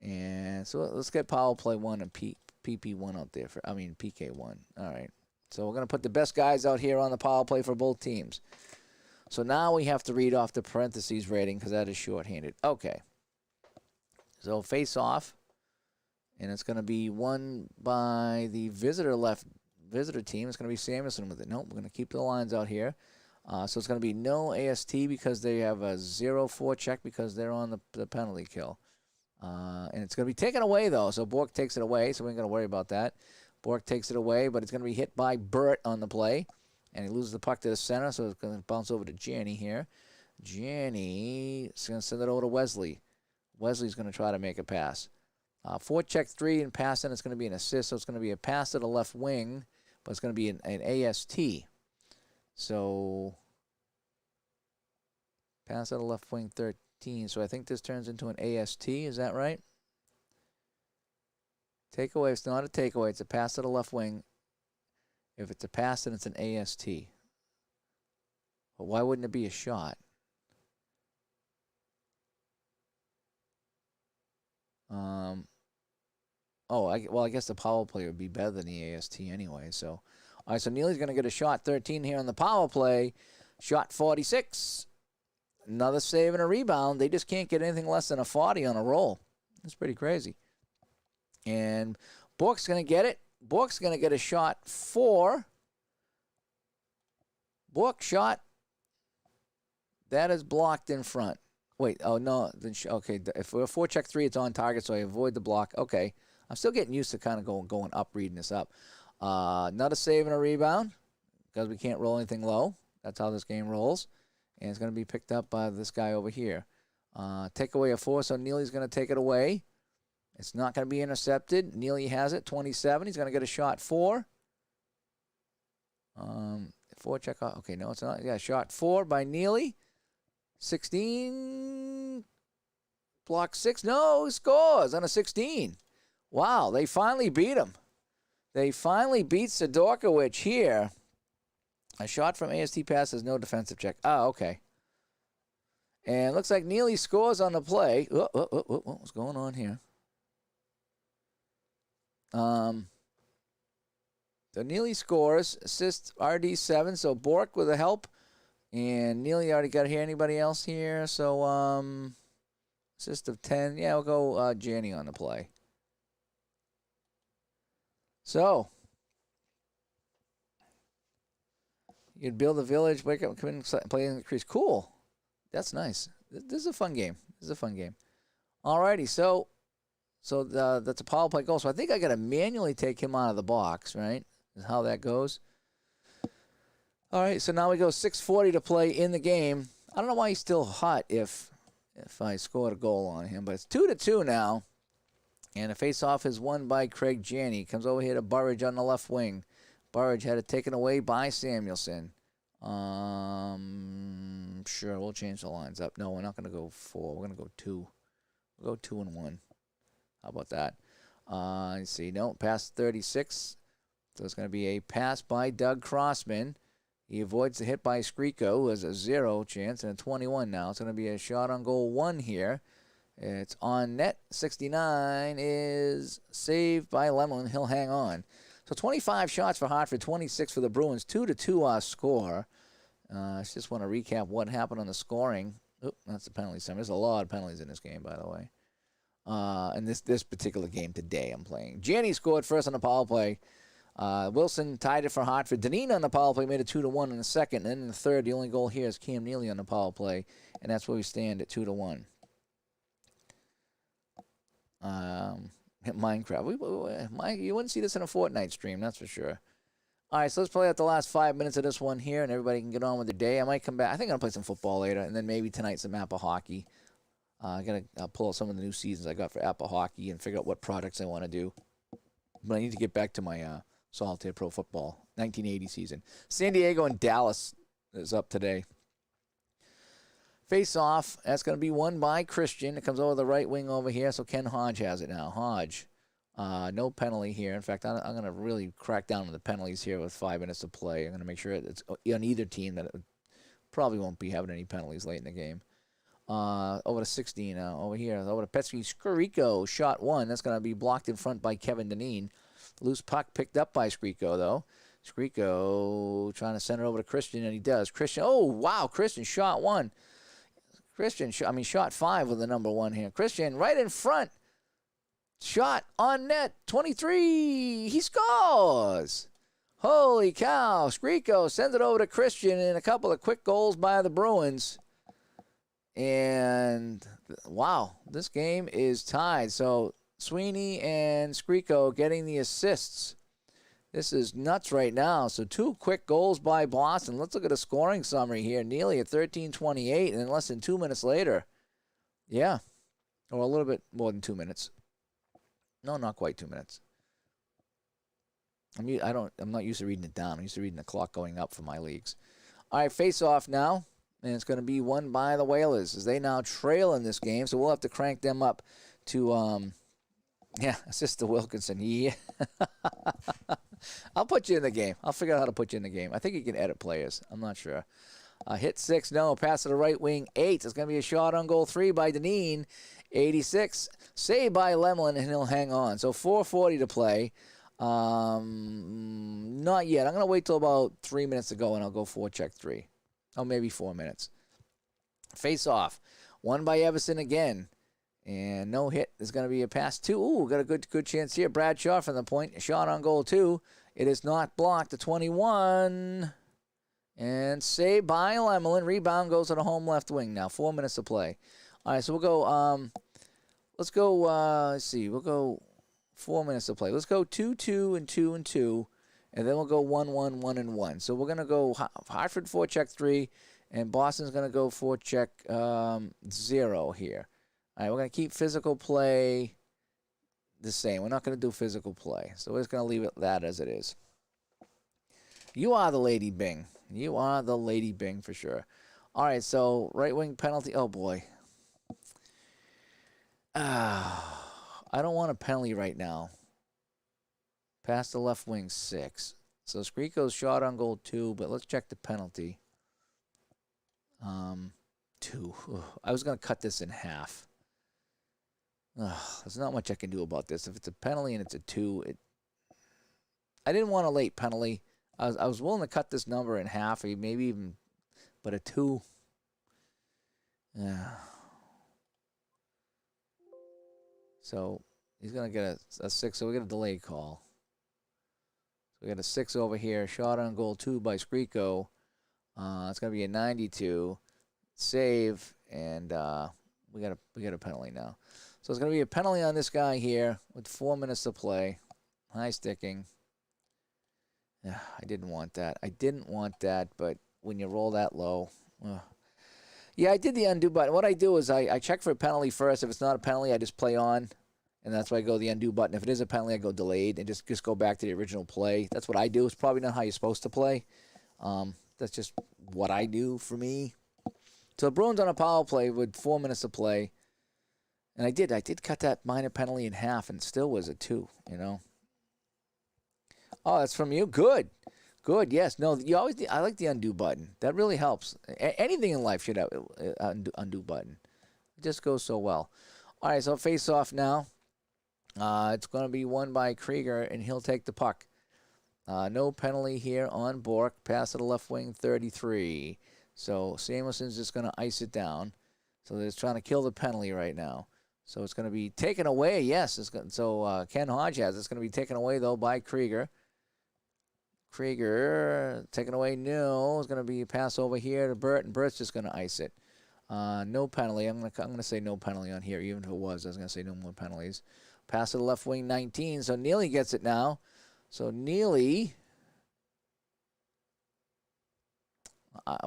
And And so let's get power play 1 and PP1 out there. PK1. All right. So we're going to put the best guys out here on the power play for both teams. So now we have to read off the parentheses rating because that is shorthanded. Okay. So face off. And it's going to be won by the visitor team. It's going to be Samuelson with it. Nope, we're going to keep the lines out here. So it's going to be no AST because they have a 0-4 check because they're on the penalty kill. And it's going to be taken away, though. So Bork takes it away, so we ain't going to worry about that. Bork takes it away, but it's going to be hit by Burt on the play. And he loses the puck to the center, so it's going to bounce over to Janney here. Janney is going to send it over to Wesley. Wesley's going to try to make a pass. 4-check 3 and pass, and it's going to be an assist. So it's going to be a pass to the left wing, but it's going to be an AST. So pass to the left wing 13. So I think this turns into an AST. Is that right? Takeaway. It's not a takeaway. It's a pass to the left wing. If it's a pass, then it's an AST. But why wouldn't it be a shot? I guess the power play would be better than the AST anyway. So, all right, so Neely's going to get a shot 13 here on the power play. Shot 46. Another save and a rebound. They just can't get anything less than a 40 on a roll. That's pretty crazy. And Bork's going to get it. Bork's going to get a shot 4. Bork shot. That is blocked in front. Wait, oh, no. Okay, if we're 4-check 3, it's on target, so I avoid the block. Okay. I'm still getting used to kind of going up, reading this up. Another save and a rebound because we can't roll anything low. That's how this game rolls. And it's going to be picked up by this guy over here. Take away a 4, so Neely's going to take it away. It's not going to be intercepted. Neely has it, 27. He's going to get a shot 4. 4-check. Okay, no, it's not. Yeah, shot 4 by Neely. 16. Block 6. No, he scores on a 16. Wow, they finally beat him. They finally beat Sidorkiewicz here. A shot from AST pass has no defensive check. Oh, okay. And looks like Neely scores on the play. What's going on here? So Neely scores. Assist RD7. So Bork with the help. And Neely already got here. Anybody else here? So assist of 10. Yeah, we'll go Janney on the play. So, you'd build a village, wake up, come in, play in the Crease. Cool. That's nice. This is a fun game. Alrighty, so that's a power play goal. So I think I got to manually take him out of the box, right? Is how that goes. All right, so now we go 6:40 to play in the game. I don't know why he's still hot if I scored a goal on him, but it's 2-2 now. And the face-off is won by Craig Janney. Comes over here to Burridge on the left wing. Burridge had it taken away by Samuelson. Sure, we'll change the lines up. No, we're not going to go 4. We're going to go 2. We'll go 2 and 1. How about that? Let's see. No, pass 36. So it's going to be a pass by Doug Crossman. He avoids the hit by Skriko, who has a 0 chance, and a 21 now. It's going to be a shot on goal 1 here. It's on net. 69 is saved by Lemon. He'll hang on. So 25 shots for Hartford, 26 for the Bruins. 2-2 our score. I just want to recap what happened on the scoring. Oop, that's the penalty summary. There's a lot of penalties in this game, by the way. In this particular game today I'm playing. Janney scored first on the power play. Wilson tied it for Hartford. Deneen on the power play made it 2-1 in the second. And then in the third, the only goal here is Cam Neely on the power play. And that's where we stand at 2-1. Minecraft. You wouldn't see this in a Fortnite stream, that's for sure. All right, so let's play out the last 5 minutes of this one here, and everybody can get on with their day. I might come back. I think I'm going to play some football later, and then maybe tonight some Apple Hockey. I got to pull out some of the new seasons I got for Apple Hockey and figure out what products I want to do. But I need to get back to my Solitaire Pro Football 1980 season. San Diego and Dallas is up today. Face off. That's going to be won by Christian. It comes over the right wing over here, so Ken Hodge has it now. Hodge. No penalty here. In fact, I'm going to really crack down on the penalties here with 5 minutes to play. I'm going to make sure it's on either team that it probably won't be having any penalties late in the game. Over to 16 now. Over here. Over to Petri Skriko. Shot 1. That's going to be blocked in front by Kevin Dineen. Loose puck picked up by Skriko, though. Skriko trying to send it over to Christian, and he does. Christian. Oh, wow. Christian shot 1. Christian, shot 5 with the number 1 here. Christian right in front. Shot on net. 23. He scores. Holy cow. Skriko sends it over to Christian and a couple of quick goals by the Bruins. And, wow, this game is tied. So, Sweeney and Skriko getting the assists. This is nuts right now. So 2 quick goals by Boston. Let's look at a scoring summary here. Neely at 13:28, and then less than 2 minutes later. Yeah. Or a little bit more than 2 minutes. No, not quite 2 minutes. I'm not used to reading it down. I'm used to reading the clock going up for my leagues. All right, face off now. And it's going to be won by the Whalers as they now trail in this game. So we'll have to crank them up to, assist to Wilkinson. Yeah. I'll put you in the game. I'll figure out how to put you in the game. I think you can edit players. I'm not sure. Hit 6, no. Pass to the right wing, 8. It's going to be a shot on goal 3 by Dineen. 86. Saved by Lemlin, and he'll hang on. So 4:40 to play. Not yet. I'm going to wait till about 3 minutes to go, and I'll go forecheck 3. Oh, maybe 4 minutes. Face off. Won by Everson again. And no hit. There's going to be a pass 2. Ooh, got a good chance here. Bradshaw from the point. Shot on goal 2. It is not blocked. The 21. And saved by Lemelin. Rebound goes to the home left wing now. 4 minutes to play. All right, so we'll go, let's go, let's see. We'll go 4 minutes to play. Let's go 2-2 and 2-2. And then we'll go 1-1, 1-1. So we're going to go Hartford forecheck 3. And Boston's going to go forecheck 0 here. All right, we're going to keep physical play the same. We're not going to do physical play. So we're just going to leave it that as it is. You are the Lady Bing. You are the Lady Bing for sure. All right, so right wing penalty. Oh, boy. I don't want a penalty right now. Pass the left wing 6. So Skriko's shot on goal 2, but let's check the penalty. 2. Ugh. I was going to cut this in half. There's not much I can do about this. If it's a penalty and it's a 2, I didn't want a late penalty. I was willing to cut this number in half, or maybe even, but a 2. Yeah. So he's going to get a 6, so we get a delayed call. So we got a 6 over here. Shot on goal 2 by Skriko. It's going to be a 92. Save, and we got a penalty now. So it's going to be a penalty on this guy here with 4 minutes to play. High sticking. I didn't want that. But when you roll that low. Yeah, I did the undo button. What I do is I check for a penalty first. If it's not a penalty, I just play on. And that's why I go the undo button. If it is a penalty, I go delayed and just go back to the original play. That's what I do. It's probably not how you're supposed to play. That's just what I do for me. So the Bruins on a power play with 4 minutes to play. And I did cut that minor penalty in half, and it still was a 2, you know. Oh, that's from you? Good. Good, yes. No, I like the undo button. That really helps. Anything in life should have an undo button. It just goes so well. All right, so face off now. It's going to be won by Krieger, and he'll take the puck. No penalty here on Bork. Pass to the left wing, 33. So Samuelson's just going to ice it down. So they're trying to kill the penalty right now. So it's going to be taken away. Yes. So Ken Hodge has it. It's going to be taken away, though, by Krieger. Krieger taken away. No. It's going to be a pass over here to Burt, and Burt's just going to ice it. No penalty. I'm going to say no penalty on here, even if it was. I was going to say no more penalties. Pass to the left wing, 19. So Neely gets it now. So Neely.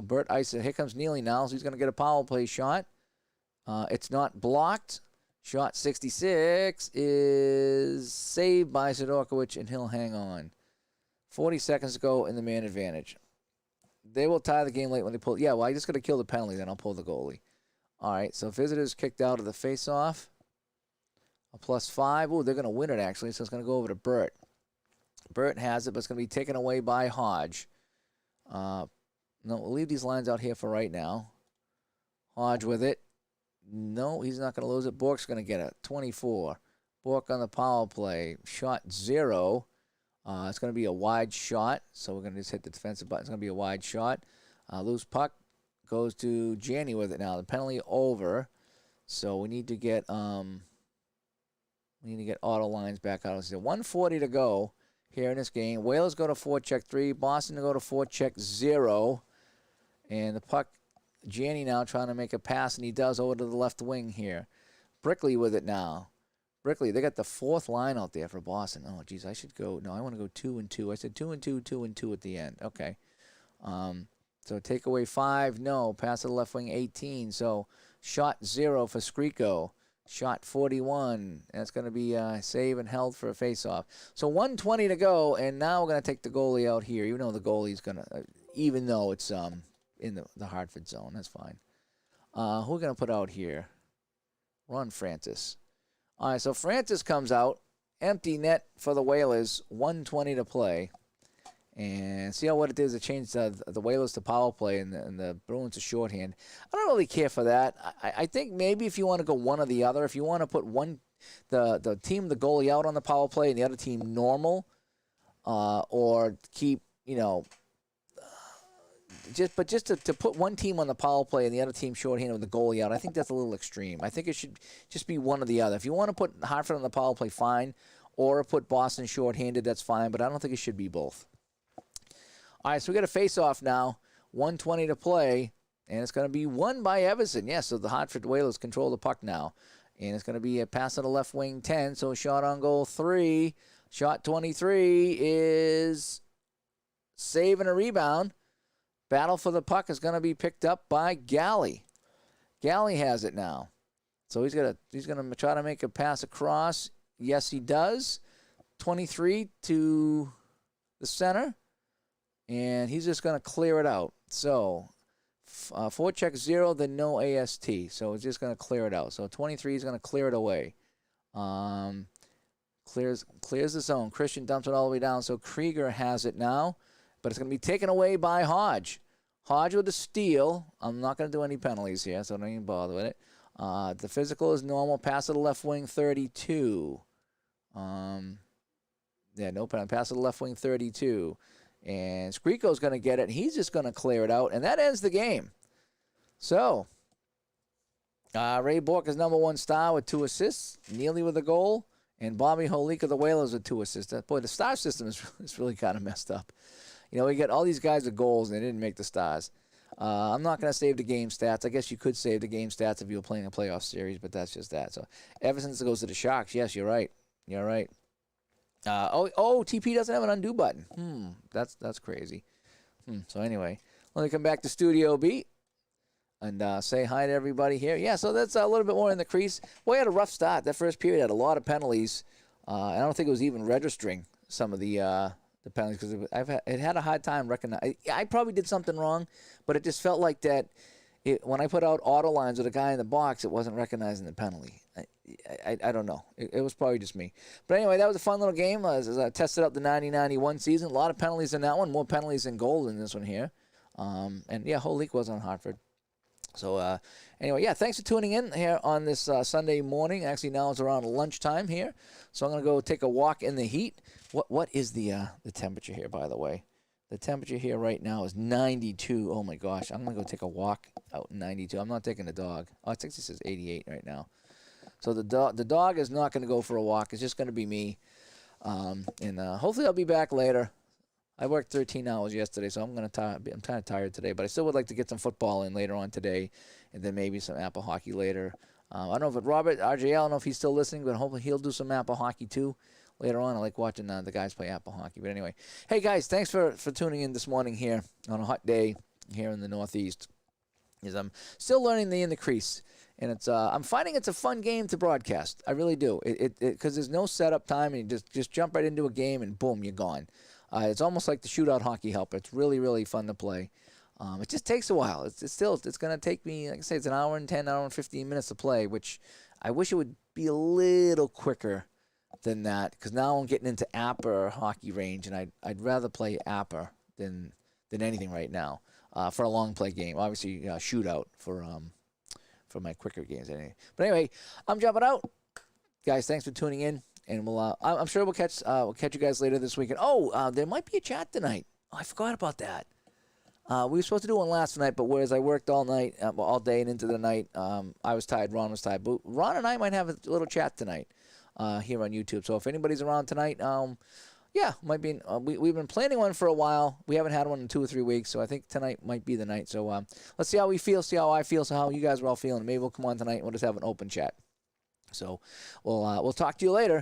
Burt ice it. Here comes Neely now. So he's going to get a power play shot. It's not blocked. Shot 66 is saved by Sidorkiewicz, and he'll hang on. 40 seconds to go in the man advantage. They will tie the game late when they pull. Yeah, well, I just got to kill the penalty, then I'll pull the goalie. All right, so visitors kicked out of the face-off. A +5. Ooh, they're going to win it, actually, so it's going to go over to Burt. Burt has it, but it's going to be taken away by Hodge. No, we'll leave these lines out here for right now. Hodge with it. No, he's not going to lose it. Bork's going to get it. 24. Bork on the power play. Shot 0. It's going to be a wide shot, so we're going to just hit the defensive button. It's going to be a wide shot. Loose puck goes to Janney with it now. The penalty over, so we need to get auto lines back out. So 1:40 to go here in this game. Whalers go to forecheck 3. Boston to go to forecheck 0, and the puck. Janney now trying to make a pass, and he does over to the left wing here. Brickley with it now. Brickley, they got the 4th line out there for Boston. Oh, geez, I should go. No, I want to go 2 and 2. I said 2 and 2, 2 and 2 at the end. Okay. So take away 5. No. Pass to the left wing 18. So shot 0 for Skriko. Shot 41. That's going to be save and held for a faceoff. So 1:20 to go, and now we're going to take the goalie out here. Even though the goalie's going to, even though it's in the Hartford zone. That's fine. Who are we going to put out here? Ron Francis. All right, so Francis comes out. Empty net for the Whalers. 1:20 to play. And see how what it is. It changed the Whalers to power play and the Bruins to shorthand. I don't really care for that. I think maybe if you want to go one or the other, if you want to put the team, the goalie out on the power play and the other team normal, or keep, just to put one team on the power play and the other team shorthanded with the goalie out, I think that's a little extreme. I think it should just be one or the other. If you want to put Hartford on the power play, fine, or put Boston shorthanded, that's fine, but I don't think it should be both. All right, so we got a face-off now, 1:20 to play, and it's going to be won by Everson. Yes, so the Hartford Whalers control the puck now, and it's going to be a pass to the left wing 10, so shot on goal 3. Shot 23 is save and a rebound. Battle for the puck is going to be picked up by Galley. Galley has it now. So he's going to try to make a pass across. Yes, he does. 23 to the center. And he's just going to clear it out. So, forecheck 0, then no AST. So it's just going to clear it out. So 23 is going to clear it away. Clears the zone. Christian dumps it all the way down. So Krieger has it now. But it's going to be taken away by Hodge. Hodge with the steal. I'm not going to do any penalties here, so don't even bother with it. The physical is normal. Pass to the left wing 32. No penalty. Pass to the left wing 32. And Skriko's going to get it. He's just going to clear it out, and that ends the game. So, Ray Bork is #1 star with 2 assists. Neely with a goal. And Bobby Holik of the Whalers with 2 assists. Boy, the star system is really kind of messed up. We get all these guys with goals, and they didn't make the stars. I'm not going to save the game stats. I guess you could save the game stats if you were playing a playoff series, but that's just that. So, Everson goes to the Sharks. Yes, you're right. You're right. TP doesn't have an undo button. That's crazy. So anyway, let me come back to Studio B and say hi to everybody here. Yeah, so that's a little bit more in the crease. We had a rough start. That first period had a lot of penalties. I don't think it was even registering some of the penalties because it had a hard time recognizing. I probably did something wrong, but it just felt like that. When I put out auto lines with a guy in the box, it wasn't recognizing the penalty. I don't know. It was probably just me. But anyway, that was a fun little game as I tested out the 90-91 season. A lot of penalties in that one. More penalties than goals in this one here. And, yeah, whole league was on Hartford. So, anyway, yeah, thanks for tuning in here on this Sunday morning. Actually, now it's around lunchtime here. So I'm going to go take a walk in the heat. What is the temperature here, by the way? The temperature here right now is 92. Oh, my gosh. I'm going to go take a walk out in 92. I'm not taking the dog. Oh, I think this is 88 right now. So the dog is not going to go for a walk. It's just going to be me. And hopefully I'll be back later. I worked 13 hours yesterday, so I'm kind of tired today. But I still would like to get some football in later on today, and then maybe some Apple hockey later. I don't know if Robert, RJL, I don't know if he's still listening, but hopefully he'll do some Apple hockey too. Later on, I like watching the guys play Apple hockey. But anyway, hey, guys, thanks for tuning in this morning here on a hot day here in the Northeast. I'm still learning the In the Crease, and I'm finding it's a fun game to broadcast. I really do. Because there's no setup time, and you just jump right into a game, and boom, you're gone. It's almost like the Shootout Hockey Helper. It's really, really fun to play. It just takes a while. It's going to take me, like I say, it's an hour and 10, hour and 15 minutes to play, which I wish it would be a little quicker than that, because now I'm getting into Apper hockey range, and I'd rather play Apper than anything right now for a long play game. Obviously, shootout for for my quicker games. Anyway. But anyway, I'm jumping out. Guys, thanks for tuning in. And I'm sure we'll catch you guys later this weekend. Oh, there might be a chat tonight. Oh, I forgot about that. We were supposed to do one last night, but whereas I worked all night, all day and into the night, I was tired. Ron was tired. But Ron and I might have a little chat tonight here on YouTube. So if anybody's around tonight, yeah, might be. We've been planning one for a while. We haven't had one in 2 or 3 weeks, so I think tonight might be the night. So let's see how we feel, see how I feel, so how you guys are all feeling. Maybe we'll come on tonight and we'll just have an open chat. So we'll talk to you later.